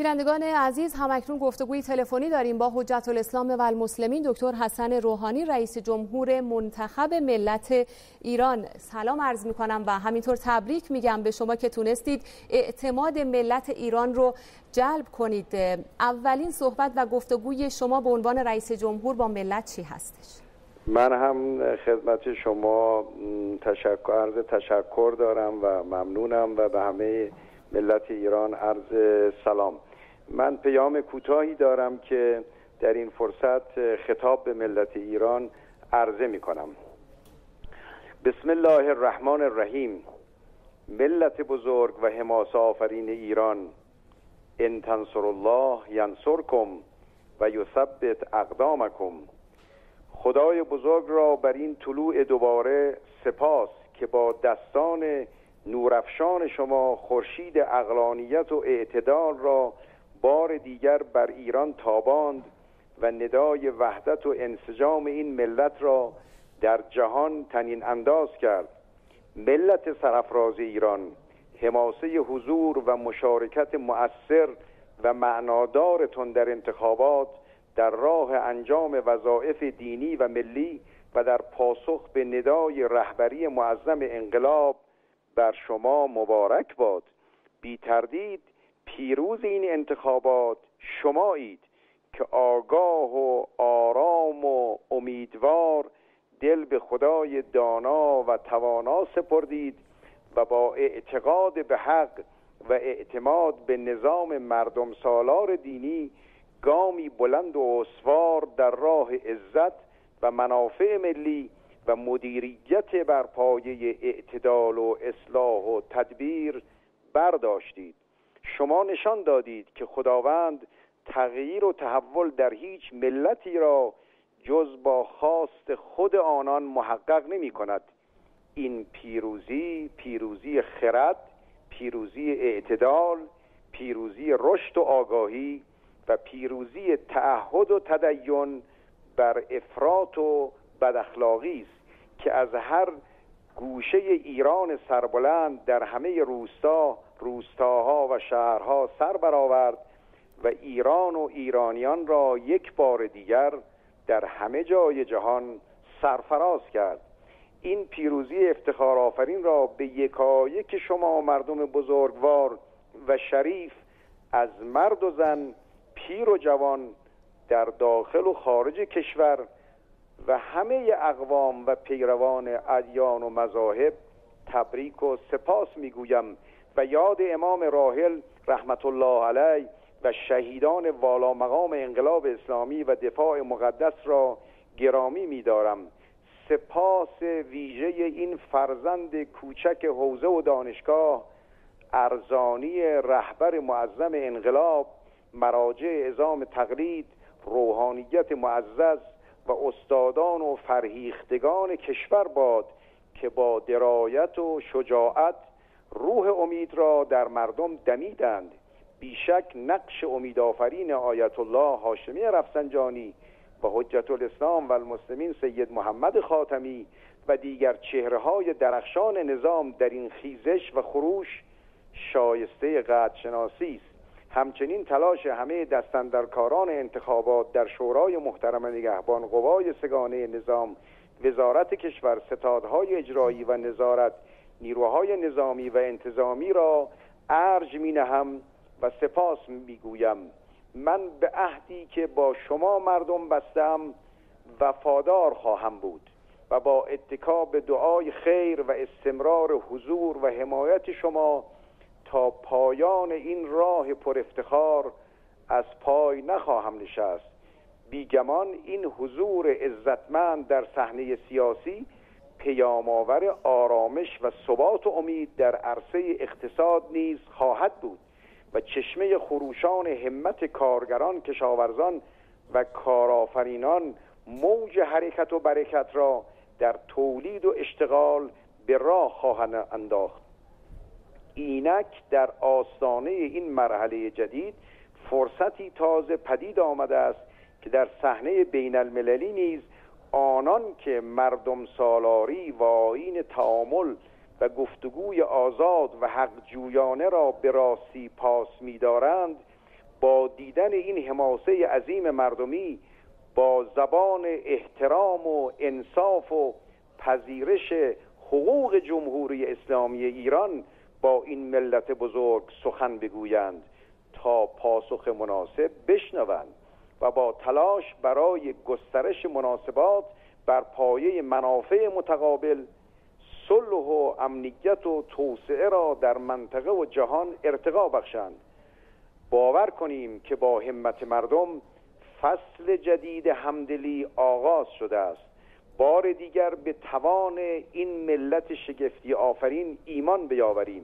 بینندگان عزیز، همکنون گفتگوی تلفنی داریم با حجت الاسلام و المسلمین دکتر حسن روحانی، رئیس جمهور منتخب ملت ایران. سلام عرض میکنم و همینطور تبریک میگم به شما که تونستید اعتماد ملت ایران رو جلب کنید. اولین صحبت و گفتگوی شما به عنوان رئیس جمهور با ملت چی هستش؟
من هم خدمت شما عرض تشکر دارم و ممنونم و به همه ملت ایران عرض سلام. من پیام کوتاهی دارم که در این فرصت خطاب به ملت ایران عرضه می کنم. بسم الله الرحمن الرحیم. ملت بزرگ و حماسه آفرین ایران، ان تنصر الله ینصرکم و یثبت اقدامکم. خدای بزرگ را بر این طلوع دوباره سپاس که با دستان نورافشان شما خورشید عقلانیت و اعتدال را بار دیگر بر ایران تاباند و ندای وحدت و انسجام این ملت را در جهان طنین انداز کرد. ملت سرافراز ایران، حماسه حضور و مشارکت مؤثر و معنادارتون در انتخابات در راه انجام وظایف دینی و ملی و در پاسخ به ندای رهبری معظم انقلاب بر شما مبارک باد. بی تردید پیروز این انتخابات شمایید که آگاه و آرام و امیدوار دل به خدای دانا و توانا سپردید و با اعتقاد به حق و اعتماد به نظام مردم سالار دینی گامی بلند و استوار در راه عزت و منافع ملی و مدیریت بر پایه اعتدال و اصلاح و تدبیر برداشتید. شما نشان دادید که خداوند تغییر و تحول در هیچ ملتی را جز با خواست خود آنان محقق نمی کند. این پیروزی خرد، پیروزی اعتدال، پیروزی رشد و آگاهی و پیروزی تعهد و تدین بر افراط و بداخلاقی است که از هر گوشه ایران سربلند در همه روستاها و شهرها سر برآورد و ایران و ایرانیان را یک بار دیگر در همه جای جهان سرفراز کرد. این پیروزی افتخار آفرین را به یکایک شما مردم بزرگوار و شریف از مرد و زن، پیر و جوان در داخل و خارج کشور و همه اقوام و پیروان ادیان و مذاهب تبریک و سپاس میگویم و یاد امام راحل رحمت الله علیه و شهیدان والا مقام انقلاب اسلامی و دفاع مقدس را گرامی می‌دارم. سپاس ویژه این فرزند کوچک حوزه و دانشگاه، ارزانی رهبر معظم انقلاب، مراجع عظام تقلید، روحانیت معزز و استادان و فرهیختگان کشور باد که با درایت و شجاعت روح امید را در مردم دمیدند. بیشک نقش امیدآفرین آیت الله هاشمی رفسنجانی و حجت الاسلام و المسلمین سید محمد خاتمی و دیگر چهره‌های درخشان نظام در این خیزش و خروش شایسته قدرشناسی است. همچنین تلاش همه دستاندرکاران انتخابات در شورای محترم نگهبان، قوای سگانه نظام، وزارت کشور، ستادهای اجرایی و نظارت، نیروهای نظامی و انتظامی را ارج می‌نهم و سپاس میگویم. من به عهدی که با شما مردم بستم وفادار خواهم بود و با اتکا به دعای خیر و استمرار حضور و حمایت شما تا پایان این راه پر افتخار از پای نخواهم نشست. بیگمان این حضور عزتمند در صحنه سیاسی پیام‌آور آرامش و ثبات و امید در عرصه اقتصاد نیز خواهد بود و چشمه خروشان همت کارگران، کشاورزان و کارآفرینان موج حرکت و برکت را در تولید و اشتغال به راه خواهند انداخت. اینک در آستانه این مرحله جدید فرصتی تازه پدید آمده است که در صحنه بین المللی نیز آنان که مردم سالاری و آیین تعامل و گفتگوی آزاد و حق جویانه را به راستی پاس می‌دارند با دیدن این حماسه عظیم مردمی با زبان احترام و انصاف و پذیرش حقوق جمهوری اسلامی ایران با این ملت بزرگ سخن بگویند تا پاسخ مناسب بشنوند و با تلاش برای گسترش مناسبات بر پایه منافع متقابل صلح و امنیت و توسعه را در منطقه و جهان ارتقا بخشند. باور کنیم که با همت مردم فصل جدید همدلی آغاز شده است. بار دیگر به توان این ملت شگفتی آفرین ایمان بیاوریم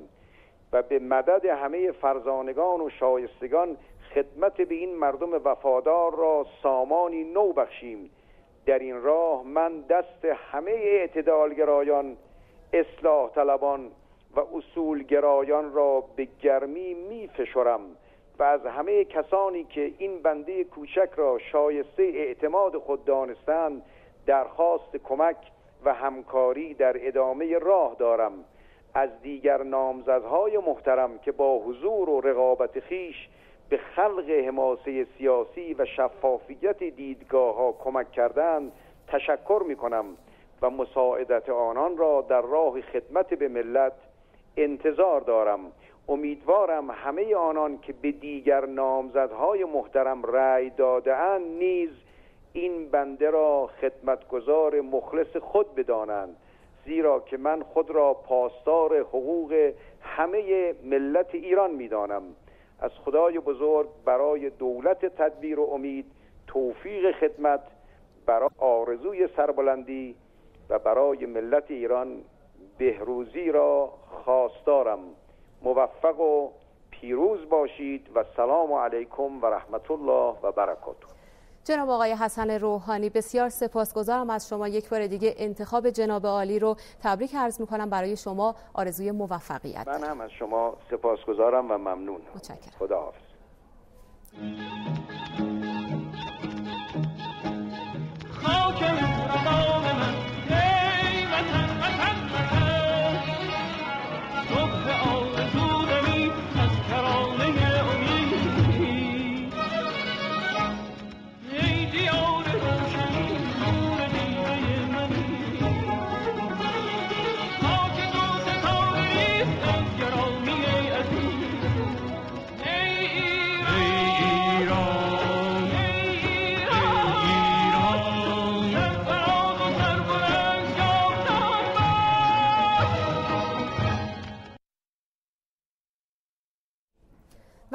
و به مدد همه فرزانگان و شایستگان خدمت به این مردم وفادار را سامانی نو بخشیم. در این راه من دست همه اعتدالگرایان، اصلاح طلبان و اصولگرایان را به گرمی می فشرم و از همه کسانی که این بنده کوچک را شایسته اعتماد خود دانستند درخواست کمک و همکاری در ادامه راه دارم. از دیگر نامزدهای محترم که با حضور و رقابت خیش به خلق حماسه سیاسی و شفافیت دیدگاه ها کمک کردند تشکر می کنم و مساعدت آنان را در راه خدمت به ملت انتظار دارم. امیدوارم همه آنان که به دیگر نامزدهای محترم رأی داده‌اند نیز این بنده را خدمتگزار مخلص خود بدانند، زیرا که من خود را پاسدار حقوق همه ملت ایران می‌دانم. از خدای بزرگ برای دولت تدبیر و امید توفیق خدمت، برای آرزوی سربلندی و برای ملت ایران بهروزی را خواستارم. موفق و پیروز باشید و سلام علیکم و رحمت الله و برکاته.
جناب آقای حسن روحانی، بسیار سپاسگزارم از شما. یک بار دیگه انتخاب جناب عالی رو تبریک عرض می‌کنم. برای شما آرزوی موفقیت.
من هم از شما سپاسگزارم و ممنون.
متشکرم.
خداحافظ.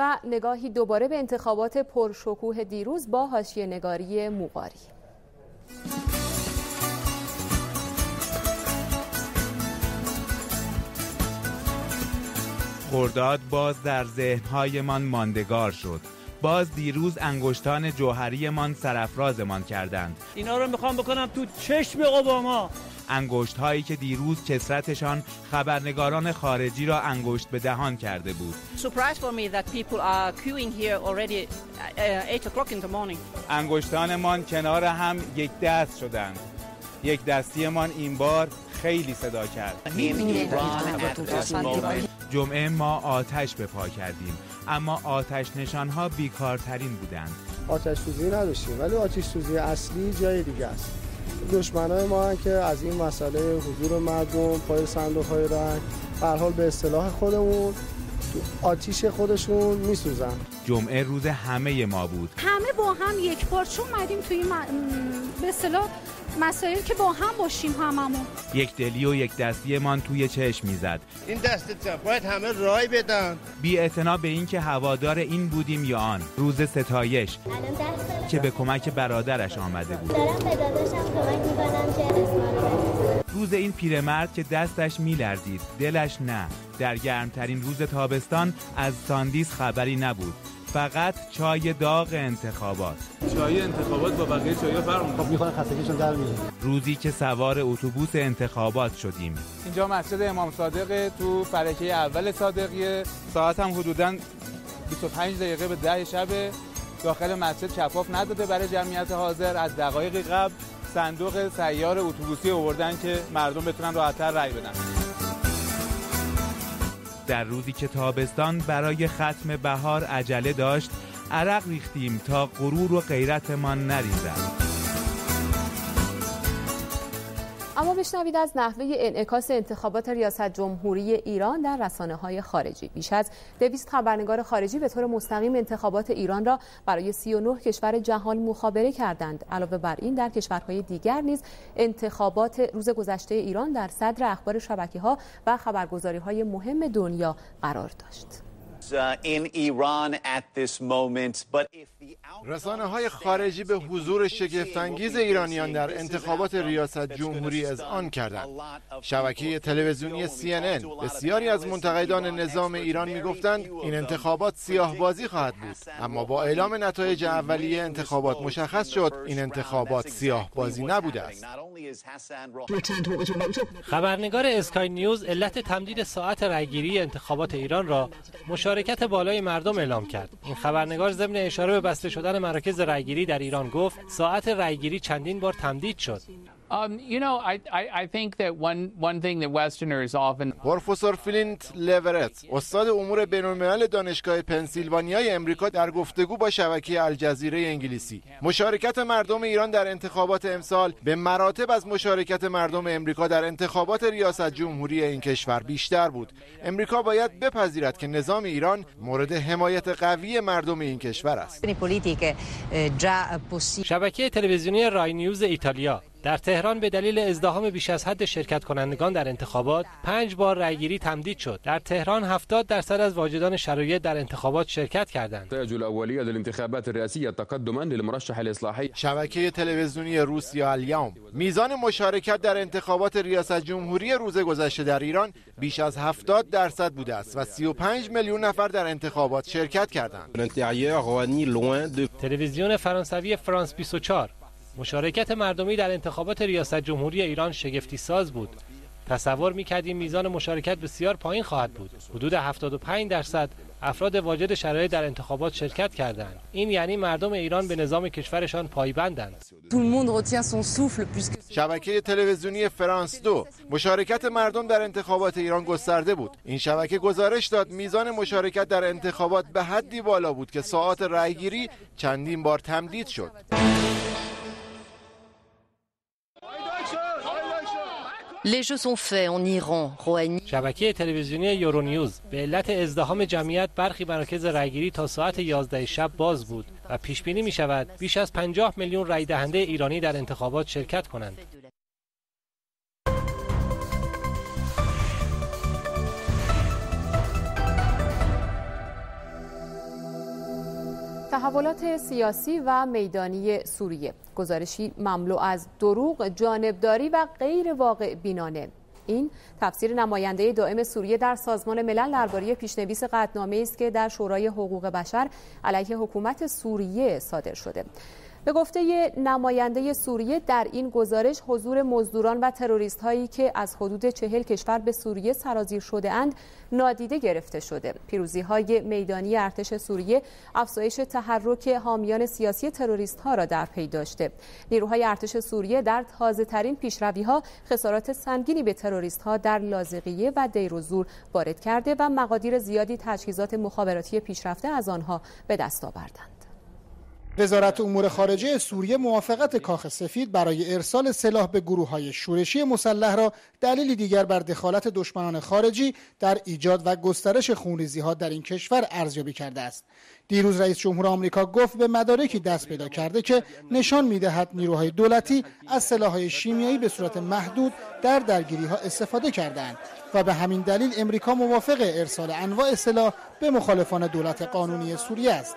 و نگاهی دوباره به انتخابات پرشکوه دیروز با حاشیه نگاری موقاری.
خرداد باز در ذهن‌هایمان ماندگار شد. باز دیروز انگشتان جوهریمان سرافرازمان کردند.
اینا رو میخوام بکنم تو چشم اوباما.
انگشت هایی که دیروز کثرتشان خبرنگاران خارجی را انگشت به دهان کرده بود. انگشتانمان کنار هم یک دست شدند. یک دستیمان این بار خیلی صدا کرد. جمعه ما آتش به پا کردیم، اما آتش نشانها بیکارترین بودند.
آتش سوزی نداشتیم، ولی آتش سوزی اصلی جای دیگه است. دشمنای ما هم که از این مسئله حضور مردم پای صندوق‌های رای به هر حال به اصطلاح خودمون آتیش خودشون میسوزن.
جمعه روز همه ما بود.
همه با هم یک بار چون اومدیم توی به اصطلاح مسائل که با هم باشیم هممون.
یک دلی و یک دستی من توی چشم میزد.
این دست چپ باید همه رای بدن.
بی اعتنا به این که هوادار این بودیم یا آن. روز ستایش که به کمک برادرش آمده بود.
دارم به داداشم کمک میکنم که رسانه.
روز این پیرمرد که دستش میلرزید، دلش نه. در گرمترین روز تابستان از ساندیس خبری نبود. فقط چای داغ انتخابات.
چای انتخابات با بقیه چای‌ها فرق می‌کنه.
خب می‌خوان خستگیشون در میاد.
روزی که سوار اتوبوس انتخابات شدیم.
اینجا مسجد امام صادق تو فلکه اول صادقیه. ساعت هم حدوداً 25 دقیقه به 10 شب. داخل مسجد کفاف نداده برای جمعیت حاضر. از دقایقی قبل صندوق سیار اتوبوسی آوردن که مردم بتونن راحت‌تر رأی بدن.
در روزی که تابستان برای ختم بهار عجله داشت، عرق ریختیم تا غرور و غیرتمان نریزد.
اما بشنوید از نحوه انعکاس انتخابات ریاست جمهوری ایران در رسانه‌های خارجی. بیش از 200 خبرنگار خارجی به طور مستقیم انتخابات ایران را برای 39 کشور جهان مخابره کردند. علاوه بر این در کشورهای دیگر نیز انتخابات روز گذشته ایران در صدر اخبار شبکه‌ها و خبرگزاری‌های مهم دنیا قرار داشت.
رسانه‌های خارجی به حضور شگفت‌انگیز ایرانیان در انتخابات ریاست جمهوری اذعان کردند. شبکه تلویزیونی CNN بسیاری از منتقدان نظام ایران می‌گفتند این انتخابات سیاه‌بازی خواهد بود، اما با اعلام نتایج اولیه انتخابات مشخص شد این انتخابات سیاه‌بازی نبوده است.
خبرنگار اسکای نیوز علت تمدید ساعت رأیگیری انتخابات ایران را مشارکت بالای مردم اعلام کرد. این خبرنگار ضمن اشاره به بسته شدن مراکز رأیگیری در ایران گفت ساعت رأیگیری چندین بار تمدید شد.
پروفسور فلینت لورت، استاد امور بین‌الملل دانشگاه پنسیلوانیای امریکا، در گفتگو با شبکه الجزیره انگلیسی مشارکت مردم ایران در انتخابات امسال به مراتب از مشارکت مردم امریکا در انتخابات ریاست جمهوری این کشور بیشتر بود. امریکا باید بپذیرد که نظام ایران مورد حمایت قوی مردم این کشور است.
شبکه تلویزیونی رای نیوز ایتالیا در تهران به دلیل ازدحام بیش از حد شرکت کنندگان در انتخابات 5 بار رأیگیری تمدید شد. در تهران 70% از واجدان شرایط در انتخابات شرکت کردند.
شبکه تلویزیونی روسیا الیوم میزان مشارکت در انتخابات ریاست جمهوری روز گذشته در ایران بیش از 70% بوده است و 35 میلیون نفر در انتخابات شرکت کردند.
تلویزیون فرانسوی فرانس 24 مشارکت مردمی در انتخابات ریاست جمهوری ایران شگفتی ساز بود. تصور می‌کردیم میزان مشارکت بسیار پایین خواهد بود. حدود 75% افراد واجد شرایط در انتخابات شرکت کردند. این یعنی مردم ایران به نظام کشورشان پایبندند.
شبکه تلویزیونی فرانس 2 مشارکت مردم در انتخابات ایران گسترده بود. این شبکه گزارش داد میزان مشارکت در انتخابات به حدی بالا بود که ساعات رأیگیری چندین بار تمدید شد.
شبکه تلویزیونی یورونیوز به علت ازدحام جمعیت برخی مراکز رأیگیری تا ساعت 11 شب باز بود و پیش بینی می شود بیش از 50 میلیون رای دهنده ایرانی در انتخابات شرکت کنند.
تحولات سیاسی و میدانی سوریه، گزارشی مملو از دروغ، جانبداری و غیر واقع بینانه. این تفسیر نماینده دائم سوریه در سازمان ملل درباره پیشنویس قطعنامه‌ای است که در شورای حقوق بشر علیه حکومت سوریه صادر شده. به گفته نماینده سوریه در این گزارش حضور مزدوران و تروریست هایی که از حدود 40 کشور به سوریه سرازیر شده اند نادیده گرفته شده. پیروزی های میدانی ارتش سوریه افزایش تحرک حامیان سیاسی تروریست ها را در پی داشته. نیروهای ارتش سوریه در تازه ترین پیشروی ها خسارات سنگینی به تروریست ها در لاذقیه و دیرالزور وارد کرده و مقادیر زیادی تجهیزات مخابراتی پیشرفته از آنها به دست آوردند.
وزارت امور خارجه سوریه موافقت کاخ سفید برای ارسال سلاح به گروه‌های شورشی مسلح را دلیلی دیگر بر دخالت دشمنان خارجی در ایجاد و گسترش خونریزی‌ها در این کشور ارزیابی کرده است. دیروز رئیس جمهور آمریکا گفت به مدارکی دست پیدا کرده که نشان می‌دهد نیروهای دولتی از سلاح‌های شیمیایی به صورت محدود در درگیری‌ها استفاده کردند و به همین دلیل امریکا موافق ارسال انواع سلاح به مخالفان دولت قانونی سوریه است.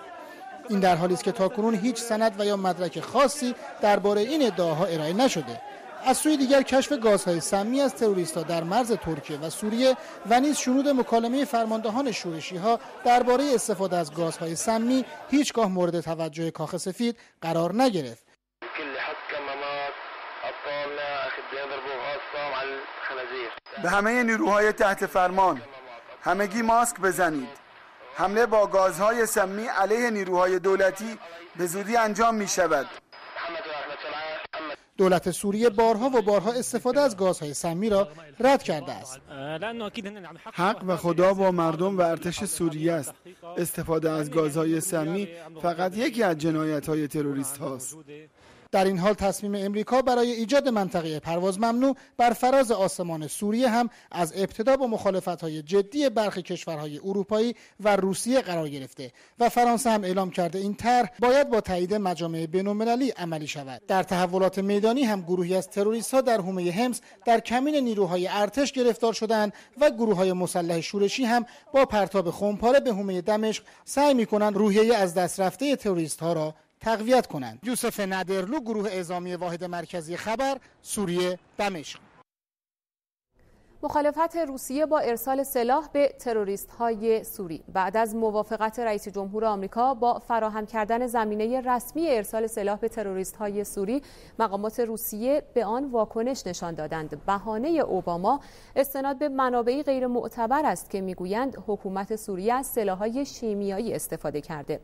این در حالی است که تاکنون هیچ سند و یا مدرک خاصی درباره این ادعاها ارائه نشده. از سوی دیگر کشف گازهای سمی از تروریست‌ها در مرز ترکیه و سوریه و نیز شنود مکالمه فرماندهان شورشی‌ها درباره استفاده از گازهای سمی هیچگاه مورد توجه کاخ سفید قرار نگرفت.
به همه نیروهای تحت فرمان، همگی ماسک بزنید. حمله با گازهای سمی علیه نیروهای دولتی به زودی انجام می شود.
دولت سوریه بارها و بارها استفاده از گازهای سمی را رد کرده است.
حق و خدا با مردم و ارتش سوریه است. استفاده از گازهای سمی فقط یکی از جنایت‌های تروریست هاست.
در این حال تصمیم امریکا برای ایجاد منطقه پرواز ممنوع بر فراز آسمان سوریه هم از ابتدا با مخالفت‌های جدی برخی کشورهای اروپایی و روسیه قرار گرفته و فرانسه هم اعلام کرده این طرح باید با تایید مجامع بین‌المللی عملی شود. در تحولات میدانی هم گروهی از تروریست‌ها در حومه حمص در کمین نیروهای ارتش گرفتار شدند و گروه‌های مسلح شورشی هم با پرتاب خمپاره به حومه دمشق سعی می‌کنند روحیه از دست رفته تروریست‌ها را تقویت کنند. یوسف ندرلو، گروه اعزامی واحد مرکزی خبر، سوریه، دمشق.
مخالفت روسیه با ارسال سلاح به تروریست‌های سوری بعد از موافقت رئیس جمهور آمریکا با فراهم کردن زمینه رسمی ارسال سلاح به تروریست‌های سوری، مقامات روسیه به آن واکنش نشان دادند. بهانه اوباما استناد به منابعی غیر معتبر است که میگویند حکومت سوریه از سلاح‌های شیمیایی استفاده کرده.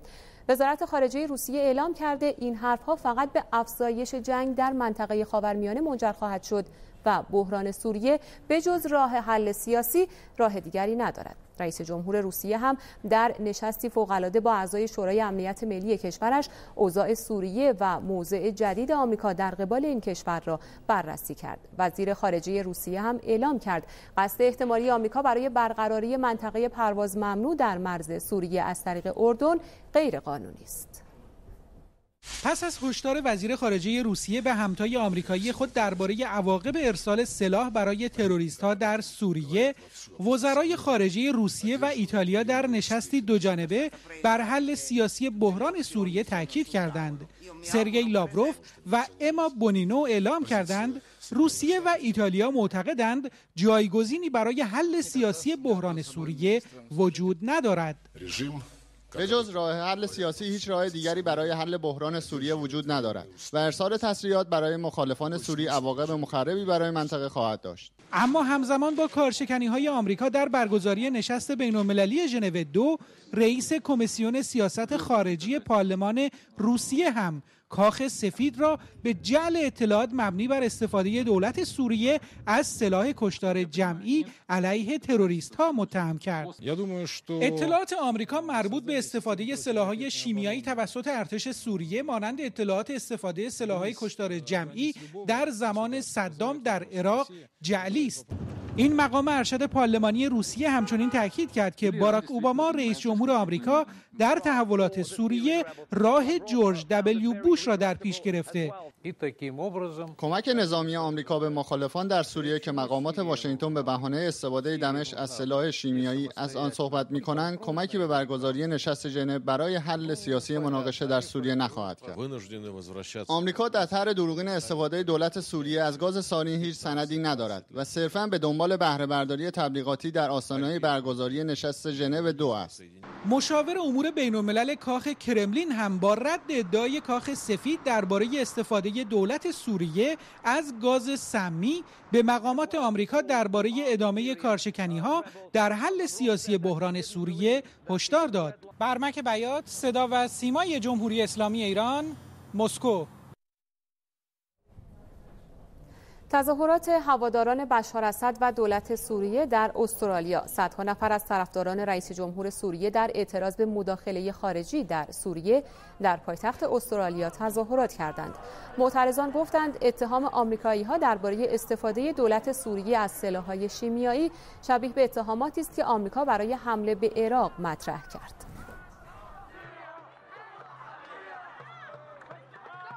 وزارت خارجه روسیه اعلام کرده این حرفها فقط به افزایش جنگ در منطقه خاورمیانه منجر خواهد شد و بحران سوریه به جز راه حل سیاسی راه دیگری ندارد. رئیس جمهور روسیه هم در نشستی فوق‌العاده با اعضای شورای امنیت ملی کشورش اوضاع سوریه و موضع جدید آمریکا در قبال این کشور را بررسی کرد. وزیر خارجه روسیه هم اعلام کرد قصد احتمالی آمریکا برای برقراری منطقه پرواز ممنوع در مرز سوریه از طریق اردن غیر قانونی است.
پس از هشدار وزیر خارجه روسیه به همتای آمریکایی خود درباره عواقب ارسال سلاح برای تروریست‌ها در سوریه، وزرای خارجه روسیه و ایتالیا در نشستی دوجانبه بر حل سیاسی بحران سوریه تاکید کردند. سرگئی لاوروف و اما بونینو اعلام کردند روسیه و ایتالیا معتقدند جایگزینی برای حل سیاسی بحران سوریه وجود ندارد.
به جز راه حل سیاسی هیچ راه دیگری برای حل بحران سوریه وجود ندارد و ارسال تسلیحات برای مخالفان سوری عواقب مخربی برای منطقه خواهد داشت.
اما همزمان با کارشکنی‌های آمریکا در برگزاری نشست بین‌المللی ژنو 2، رئیس کمیسیون سیاست خارجی پارلمان روسیه هم کاخ سفید را به جعل اطلاعات مبنی بر استفاده دولت سوریه از سلاح کشتار جمعی علیه تروریست‌ها متهم کرد. اطلاعات آمریکا مربوط به استفاده سلاح‌های شیمیایی توسط ارتش سوریه مانند اطلاعات استفاده سلاح‌های کشتار جمعی در زمان صدام در عراق جعلی است. این مقام ارشد پارلمانی روسیه همچنین تاکید کرد که باراک اوباما رئیس جمهور آمریکا در تحولات سوریه راه جورج دبلیو بوش را در پیش گرفته.
کمک نظامی آمریکا به مخالفان در سوریه که مقامات واشنگتن به بهانه استفاده دمشق از سلاح شیمیایی از آن صحبت می‌کنند، کمکی به برگزاری نشست ژنو برای حل سیاسی مناقشه در سوریه نخواهد کرد. آمریکا در طرح دروغین استفاده دولت سوریه از گاز ساری هیچ سندی ندارد و صرفاً به دنبال بهره برداری تبلیغاتی در آستانه برگزاری نشست ژنو 2 است.
مشاور امور بین‌الملل کاخ کرملین هم با رد ادعای کاخ سفید درباره استفاده دولت سوریه از گاز سمی به مقامات آمریکا درباره ادامه کارشکنی‌ها در حل سیاسی بحران سوریه هشدار داد. برمک بیات، صدا و سیمای جمهوری اسلامی ایران، مسکو.
تظاهرات هواداران بشار اسد و دولت سوریه در استرالیا. صدها نفر از طرفداران رئیس جمهور سوریه در اعتراض به مداخله خارجی در سوریه در پایتخت استرالیا تظاهرات کردند. معترضان گفتند اتهام آمریکایی‌ها درباره استفاده دولت سوریه از سلاح‌های شیمیایی شبیه به اتهاماتی است که آمریکا برای حمله به عراق مطرح کرد.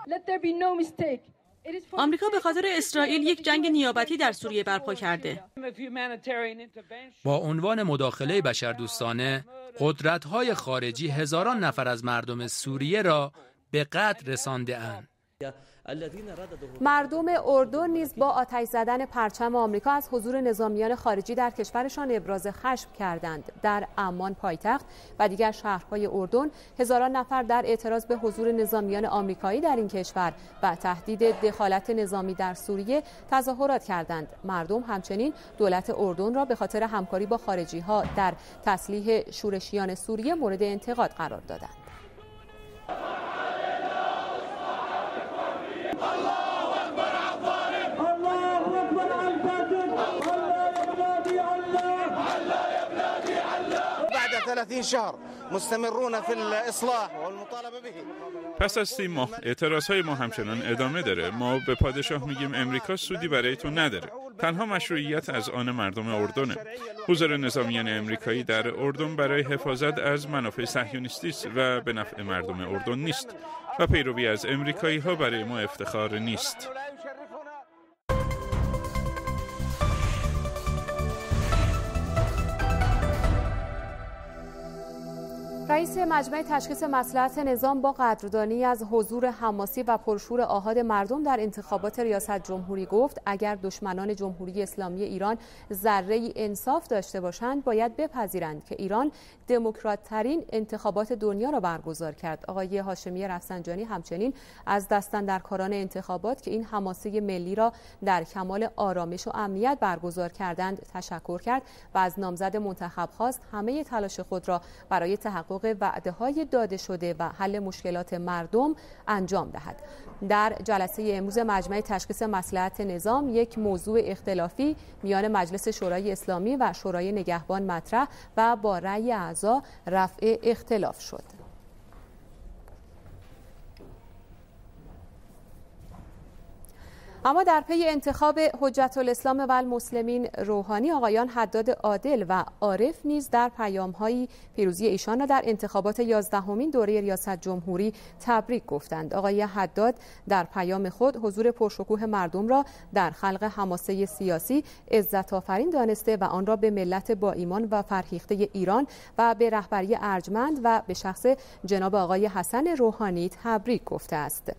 Let there be no mistake.
آمریکا به خاطر اسرائیل یک جنگ نیابتی در سوریه برپا کرده.
با عنوان مداخله بشردوستانه، قدرت‌های خارجی هزاران نفر از مردم سوریه را به قتل رسانده‌اند.
مردم اردن نیز با آتش زدن پرچم آمریکا از حضور نظامیان خارجی در کشورشان ابراز خشم کردند. در عمان پایتخت و دیگر شهرهای اردن هزاران نفر در اعتراض به حضور نظامیان آمریکایی در این کشور و تهدید دخالت نظامی در سوریه تظاهرات کردند. مردم همچنین دولت اردن را به خاطر همکاری با خارجی‌ها در تسلیح شورشیان سوریه مورد انتقاد قرار دادند.
الله أكبر
30 شهر مستمرون في الإصلاح والمطالبة به.
پس از 30 ماه اعتراضهای ما همچنان ادامه داره. ما به پادشاه میگیم امریکا سودی برای تو نداره. تنها مشروعیت از آن مردم اردنه. حضور نظامیان امریکایی در اردن برای حفاظت از منافع صهیونیستی است و به نفع مردم اردن نیست و پیروی از امریکایی ها برای ما افتخار نیست.
رئیس مجمع تشخیص مصلحت نظام با قدردانی از حضور حماسی و پرشور آحاد مردم در انتخابات ریاست جمهوری گفت اگر دشمنان جمهوری اسلامی ایران ذره‌ای انصاف داشته باشند باید بپذیرند که ایران دموکرات‌ترین انتخابات دنیا را برگزار کرد. آقای هاشمی رفسنجانی همچنین از دستاندرکاران انتخابات که این حماسه ملی را در کمال آرامش و امنیت برگزار کردند تشکر کرد و از نامزد منتخب خواست همه تلاش خود را برای تحقق وعده‌های داده شده و حل مشکلات مردم انجام دهد. در جلسه امروز مجمع تشخیص مصلحت نظام یک موضوع اختلافی میان مجلس شورای اسلامی و شورای نگهبان مطرح و با رأی اعضا رفع اختلاف شد. اما در پی انتخاب حجت الاسلام و المسلمین روحانی آقایان حداد عادل و عارف نیز در پیام‌های پیروزی ایشان را در انتخابات 11مین دوره ریاست جمهوری تبریک گفتند. آقای حداد در پیام خود حضور پرشکوه مردم را در خلق حماسه سیاسی عزت آفرین دانسته و آن را به ملت با ایمان و فرهیخته ایران و به رهبری ارجمند و به شخص جناب آقای حسن روحانی تبریک گفته است.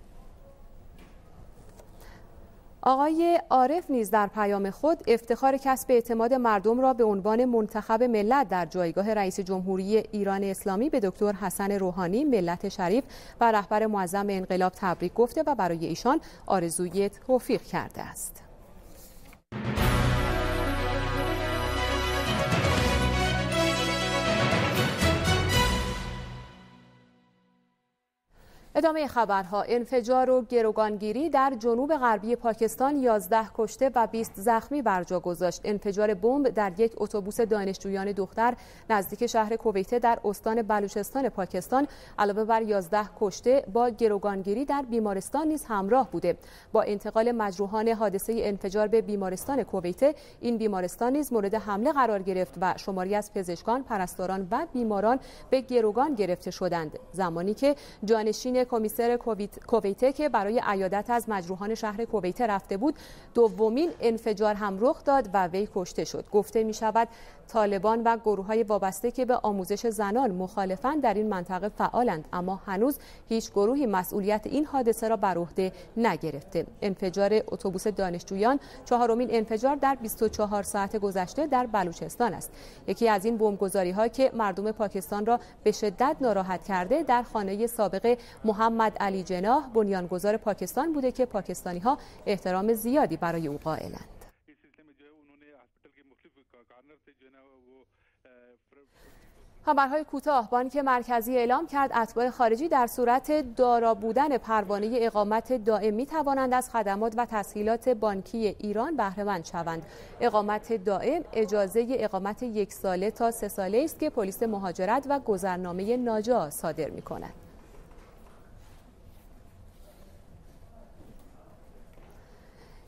آقای عارف نیز در پیام خود افتخار کسب اعتماد مردم را به عنوان منتخب ملت در جایگاه رئیس جمهوری ایران اسلامی به دکتر حسن روحانی ملت شریف و رهبر معظم انقلاب تبریک گفته و برای ایشان آرزوی توفیق کرده است. ادامه خبرها. انفجار و گروگانگیری در جنوب غربی پاکستان 11 کشته و 20 زخمی بر جا گذاشت. انفجار بمب در یک اتوبوس دانشجویان دختر نزدیک شهر کویته در استان بلوچستان پاکستان علاوه بر 11 کشته با گروگانگیری در بیمارستان نیز همراه بوده. با انتقال مجروحان حادثه انفجار به بیمارستان کویته، این بیمارستان نیز مورد حمله قرار گرفت و شماری از پزشکان، پرستاران و بیماران به گروگان گرفته شدند. زمانی که جانشین کمیسر کویته که برای عیادت از مجروحان شهر کویته رفته بود، دومین انفجار هم رخ داد و وی کشته شد. گفته می شود طالبان و گروه‌های وابسته که به آموزش زنان مخالفند در این منطقه فعالند، اما هنوز هیچ گروهی مسئولیت این حادثه را بر عهده نگرفته. انفجار اتوبوس دانشجویان چهارمین انفجار در 24 ساعت گذشته در بلوچستان است. یکی از این بمبگذاری‌ها که مردم پاکستان را به شدت ناراحت کرده در خانه سابق محمد علی جناح بنیانگذار پاکستان بوده که پاکستانی‌ها احترام زیادی برای او قائلند. خبرهای کوتاه. بانک مرکزی اعلام کرد اتباع خارجی در صورت دارا بودن پروانه اقامت دائم می توانند از خدمات و تسهیلات بانکی ایران بهره مند شوند. اقامت دائم اجازه اقامت 1 ساله تا 3 ساله است که پلیس مهاجرت و گذرنامه ناجا صادر می کند.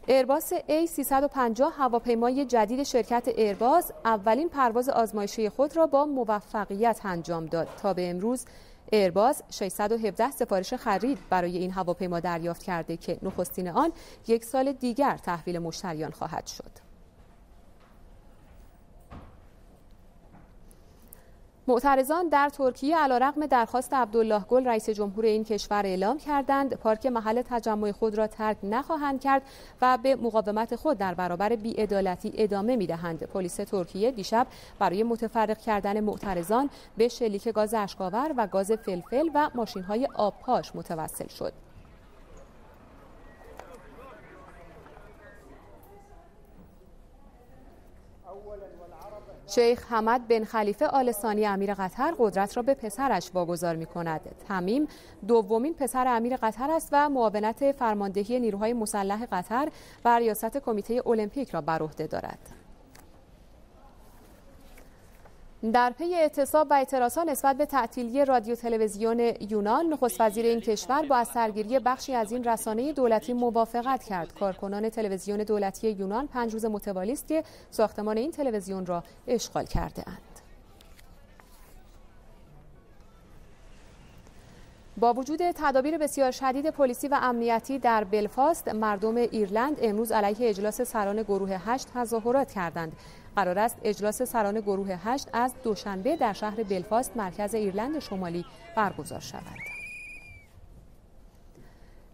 ایرباس A350 هواپیمای جدید شرکت ایرباس اولین پرواز آزمایشی خود را با موفقیت انجام داد. تا به امروز ایرباس 617 سفارش خرید برای این هواپیما دریافت کرده که نخستین آن 1 سال دیگر تحویل مشتریان خواهد شد. معترضان در ترکیه علیرغم درخواست عبدالله گل رئیس جمهور این کشور اعلام کردند پارک محل تجمع خود را ترک نخواهند کرد و به مقاومت خود در برابر بی‌عدالتی ادامه می‌دهند. پلیس ترکیه دیشب برای متفرق کردن معترضان به شلیک گاز اشک‌آور و گاز فلفل و ماشین‌های آبپاش متوسل شد. شیخ حمد بن خلیفه آل ثانی امیر قطر قدرت را به پسرش واگذار می‌کند. تمیم دومین پسر امیر قطر است و معاونت فرماندهی نیروهای مسلح قطر و ریاست کمیته المپیک را بر عهده دارد. در پی اعتصاب و اعتراضات نسبت به تعطیلی رادیو تلویزیون یونان، نخست وزیر این کشور با از سرگیری بخشی از این رسانه دولتی موافقت کرد. کارکنان تلویزیون دولتی یونان 5 روز متوالی است که ساختمان این تلویزیون را اشغال کرده اند. با وجود تدابیر بسیار شدید پلیسی و امنیتی در بلفاست، مردم ایرلند امروز علیه اجلاس سران گروه 8 تظاهرات کردند. قرار است اجلاس سران گروه 8 از دوشنبه در شهر بلفاست، مرکز ایرلند شمالی برگزار شود.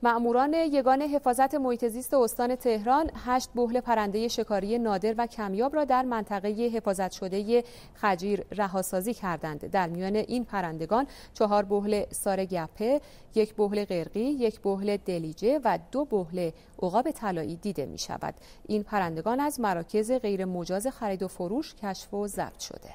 مأموران یگان حفاظت محیط زیست استان تهران 8 بحل پرنده شکاری نادر و کمیاب را در منطقه حفاظت شده خجیر رهاسازی کردند. در میان این پرندگان 4 بحل سارگپه، 1 بحل قرقی، 1 بحل دلیجه و 2 بحل عقاب طلایی دیده می شود. این پرندگان از مراکز غیر مجاز خرید و فروش کشف و ضبط شده.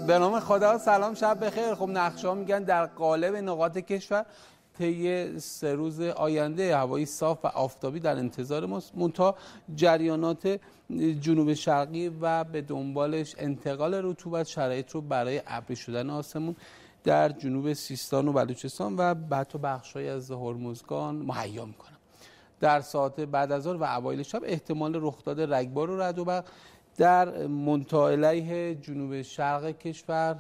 به نام خدا، سلام، شب بخیر. خب نقشه‌ها میگن در قالب نقاط کشور طی 3 روز آینده هوایی صاف و آفتابی در انتظار ماست، منتها جریانات جنوب شرقی و به دنبالش انتقال رطوبت شرایط رو برای ابری شدن آسمون در جنوب سیستان و بلوچستان و حتی بخش‌های از هرمزگان مهیا میکنن. در ساعات بعد از ظهر و اوایل شب احتمال رخداد رگبار و رعد و برق در منطقه علیه جنوب شرق کشور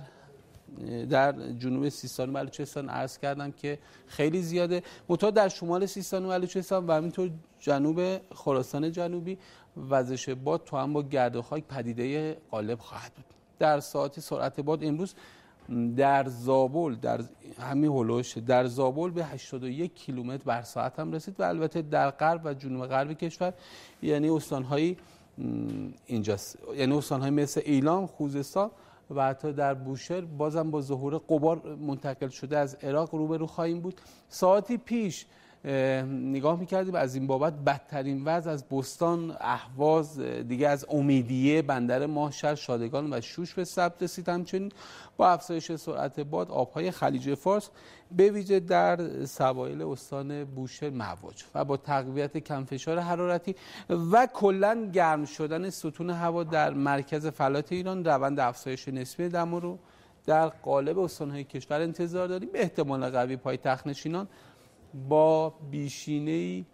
در جنوب سیستان و بلوچستان عرض کردم که خیلی زیاده. منتها در شمال سیستان و بلوچستان و همینطور جنوب خراسان جنوبی وزش باد تو هم با گرد و خاک پدیده غالب خواهد بود. در ساعت سرعت باد امروز در زابل، در همین هولوش در زابل به 81 کیلومتر بر ساعت هم رسید و البته در غرب و جنوب غرب کشور یعنی استان‌های اینجاست، یعنی استان‌های مثل ایلام، خوزستان و حتی در بوشهر بازم با ظهور غبار منتقل شده از عراق روبرو خواهیم بود. ساعتی پیش نگاه می‌کردیم از این بابت بدترین وضع از بستان، اهواز، دیگه از امیدیه، بندر ماهشهر، شادگان و شوش به ثبت رسید. همچنین با افزایش سرعت باد آبهای خلیج فارس به ویژه در سواحل استان بوشهر مواج و با تقویت کمفشار حرارتی و کلاً گرم شدن ستون هوا در مرکز فلات ایران روند افزایش نسبی دما رو در قالب استان‌های کشور انتظار داریم. به احتمال قوی پایتخت نشینان با بیشینه‌ای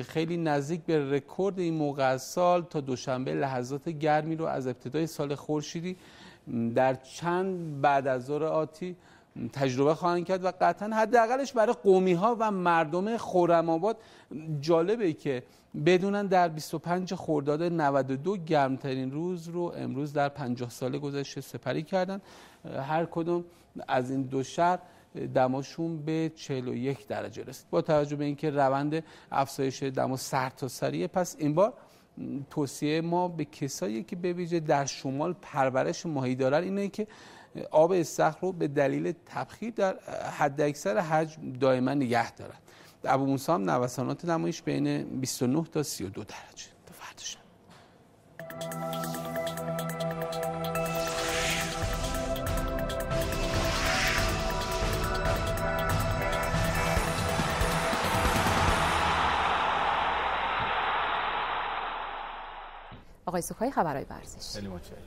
خیلی نزدیک به رکورد این موقع از سال تا دوشنبه لحظات گرمی رو از ابتدای سال خورشیدی در چند بعد از ظهر آتی تجربه خواهند کرد و قطعا حداقلش برای قومی‌ها و مردم خرم‌آباد جالبه که بدونن در 25 خرداد 92 گرمترین روز رو امروز در 50 سال گذشته سپری کردن. هر کدوم از این دو شهر دماشون به 41 درجه رسید. با توجه به اینکه روند افزایش دما سرتاسریه، پس این بار توصیه ما به کسایی که به ویژه در شمال پرورش ماهی دارن اینه که آب استخر رو به دلیل تبخیر در حداکثر حجم دائما نگه دارن. ابو موسی هم نوسانات دمایش بین 29 تا 32 درجه. تا فردا شب.
آقای سوخایی، خبرهای ورزش.
خیلی متشکرم.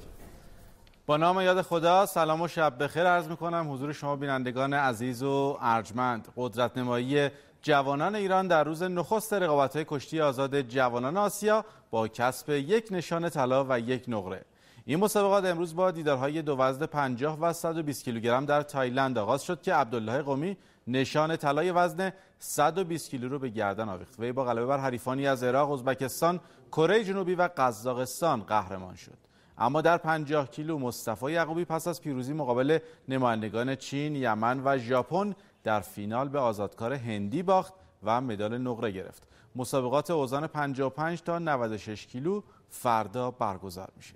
با نام یاد خدا، سلام و شب بخیر عرض می‌کنم حضور شما بینندگان عزیز و ارجمند. قدرت نمایی جوانان ایران در روز نخست رقابت‌های کشتی آزاد جوانان آسیا با کسب 1 نشان طلا و 1 نقره. این مسابقات امروز با دیدارهای 2 وزن 50 و 120 کیلوگرم در تایلند آغاز شد که عبدالله قمی نشان طلای وزن 120 کیلو رو به گردن آویخت. وی با غلبه بر حریفانی از عراق، ازبکستان، کره جنوبی و قزاقستان قهرمان شد. اما در 50 کیلو مصطفی یعقوبی پس از پیروزی مقابل نمایندگان چین، یمن و ژاپن در فینال به آزادکار هندی باخت و مدال نقره گرفت. مسابقات اوزان 55 تا 96 کیلو فردا برگزار میشه.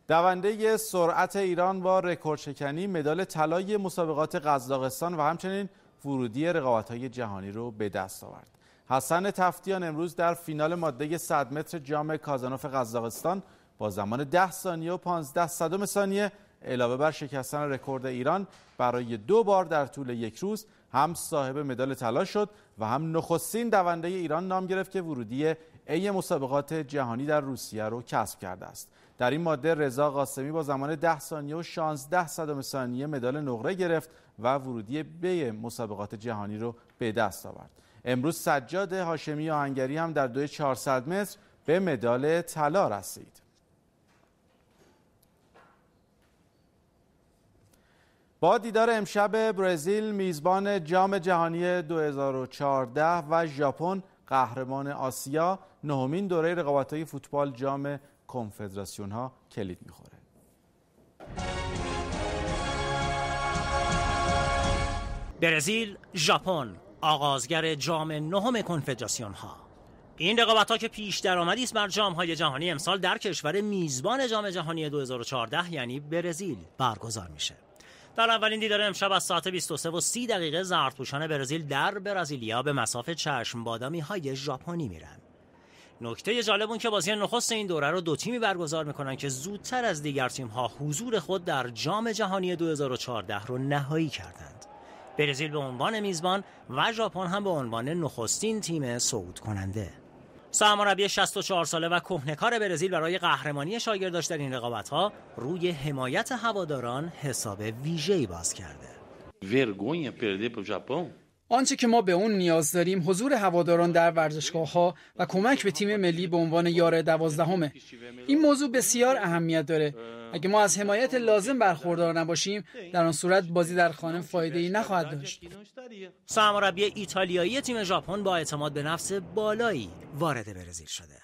دونده سرعت ایران با رکوردشکنی مدال طلای مسابقات قزاقستان و همچنین ورودی رقابت‌های جهانی رو به دست آورد. حسن تفتیان امروز در فینال ماده 100 متر جام کازانوف قزاقستان با زمان 10 ثانیه و 15 صدم ثانیه علاوه بر شکستن رکورد ایران برای 2 بار در طول یک روز هم صاحب مدال طلا شد و هم نخستین دونده ایران نام گرفت که ورودی ای مسابقات جهانی در روسیه رو کسب کرده است. در این ماده رضا قاسمی با زمان 10 ثانیه و 16 صدم ثانیه مدال نقره گرفت و ورودی به مسابقات جهانی رو به دست آورد. امروز سجاد هاشمی آهنگری هم در دوی 400 متر به مدال طلا رسید. با دیدار امشب برزیل میزبان جام جهانی 2014 و ژاپن قهرمان آسیا نهمین دوره رقابت‌های فوتبال جام کنفدراسیون‌ها کلید می‌خوره.
برزیل، ژاپن، آغازگر جام نهم کنفدراسیون‌ها. این رقابت‌ها که پیش درآمدی است بر جام‌های جهانی امسال در کشور میزبان جام جهانی 2014 یعنی برزیل برگزار میشه. در اولین دیدار امشب از ساعت 23:30 زردپوشان برزیل در برزیلیا به مصاف چشم بادامی‌های ژاپنی میرن. نکته جالب اون که بازی نخست این دوره رو 2 تیمی برگزار میکنن که زودتر از دیگر تیم‌ها حضور خود در جام جهانی 2014 رو نهایی کردند. برزیل به عنوان میزبان و ژاپن هم به عنوان نخستین تیم صعود کننده. سرمربی 64 ساله و کهنه‌کار برزیل برای قهرمانی شاگرداش در این رقابت‌ها روی حمایت هواداران حساب ویژه‌ای باز کرده.
آنچه که ما به اون نیاز داریم حضور هواداران در ورزشگاه‌ها و کمک به تیم ملی به عنوان یار 12. این موضوع بسیار اهمیت داره. اگه ما از حمایت لازم برخوردار نباشیم در آن صورت بازی در خانه فایده‌ای نخواهد داشت.
سرمربی ایتالیایی تیم ژاپن با اعتماد به نفس بالایی وارد برزیل شده.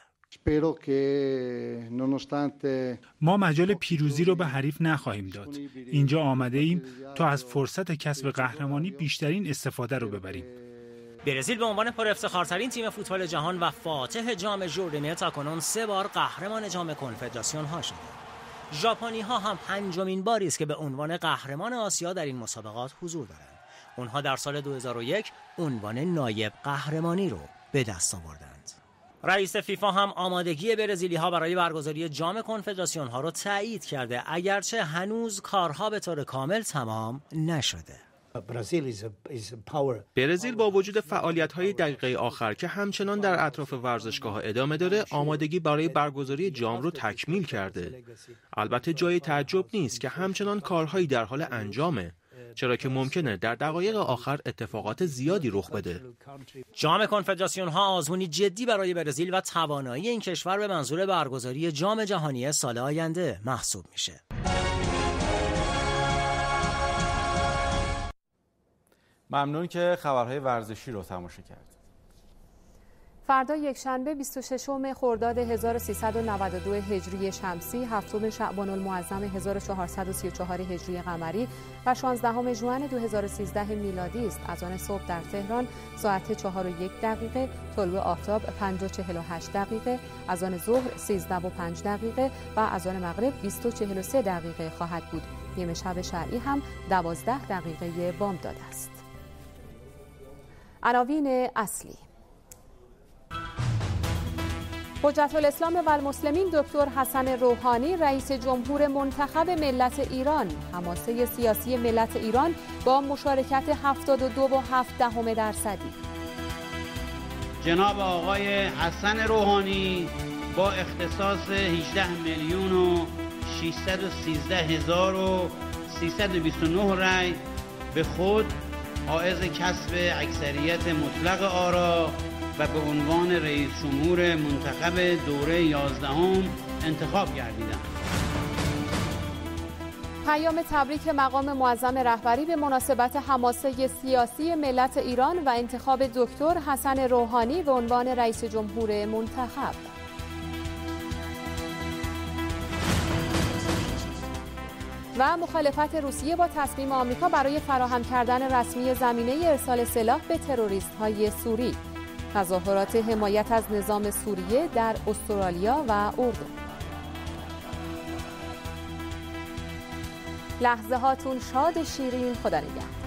ما مجال پیروزی رو به حریف نخواهیم داد. اینجا آمده ایم تا از فرصت کسب قهرمانی بیشترین استفاده رو ببریم.
برزیل به عنوان پر افتخارترین تیم فوتبال جهان و فاتح جام ژوردیمه تاکنون 3 بار قهرمان جام کنفدراسیون ها شده. ژاپنی ها هم 5مین باری است که به عنوان قهرمان آسیا در این مسابقات حضور دارند. اونها در سال 2001 عنوان نایب قهرمانی رو به دست آوردند. رئیس فیفا هم آمادگی برزیلی ها برای برگزاری جام کنفدراسیون ها رو تایید کرده، اگرچه هنوز کارها به طور کامل تمام نشده.
برزیل با وجود فعالیت‌های دقیقه آخر که همچنان در اطراف ورزشگاه‌ها ادامه داره، آمادگی برای برگزاری جام رو تکمیل کرده. البته جای تعجب نیست که همچنان کارهایی در حال انجامه، چرا که ممکنه در دقایق آخر اتفاقات زیادی رخ بده.
جام کنفدراسیون ها آزمونی جدی برای برزیل و توانایی این کشور به منظور برگزاری جام جهانی سال آینده محسوب میشه.
ممنون که خبرهای ورزشی رو تماشا کردید.
فردا یکشنبه 26 خرداد 1392 هجری شمسی، 7 شعبان المعظم 1434 هجری قمری و 16 ژوئن 2013 میلادی است. از آن صبح در تهران ساعت 4:01 طلوع آفتاب 5:48 از آن ظهر 13:05 و از آن مغرب 20:43 خواهد بود. نیمه شب شرعی هم 12 بامداد است. عناوین اصلی: حجت الاسلام و المسلمین دکتر حسن روحانی رئیس جمهور منتخب ملت ایران، حماسه سیاسی ملت ایران با مشارکت 72.7%.
جناب آقای حسن روحانی با اختصاص 18,613,329 رأی به خود حائز کسب اکثریت مطلق آرا و به عنوان رئیس جمهور منتخب دوره 11 انتخاب گردیدند.
پیام تبریک مقام معظم رهبری به مناسبت حماسه سیاسی ملت ایران و انتخاب دکتر حسن روحانی به عنوان رئیس جمهور منتخب. و مخالفت روسیه با تصمیم آمریکا برای فراهم کردن رسمی زمینه ارسال سلاح به تروریست‌های سوری. تظاهرات حمایت از نظام سوریه در استرالیا و اردن. لحظه هاتون شاد شیرین. خدا نگهدار.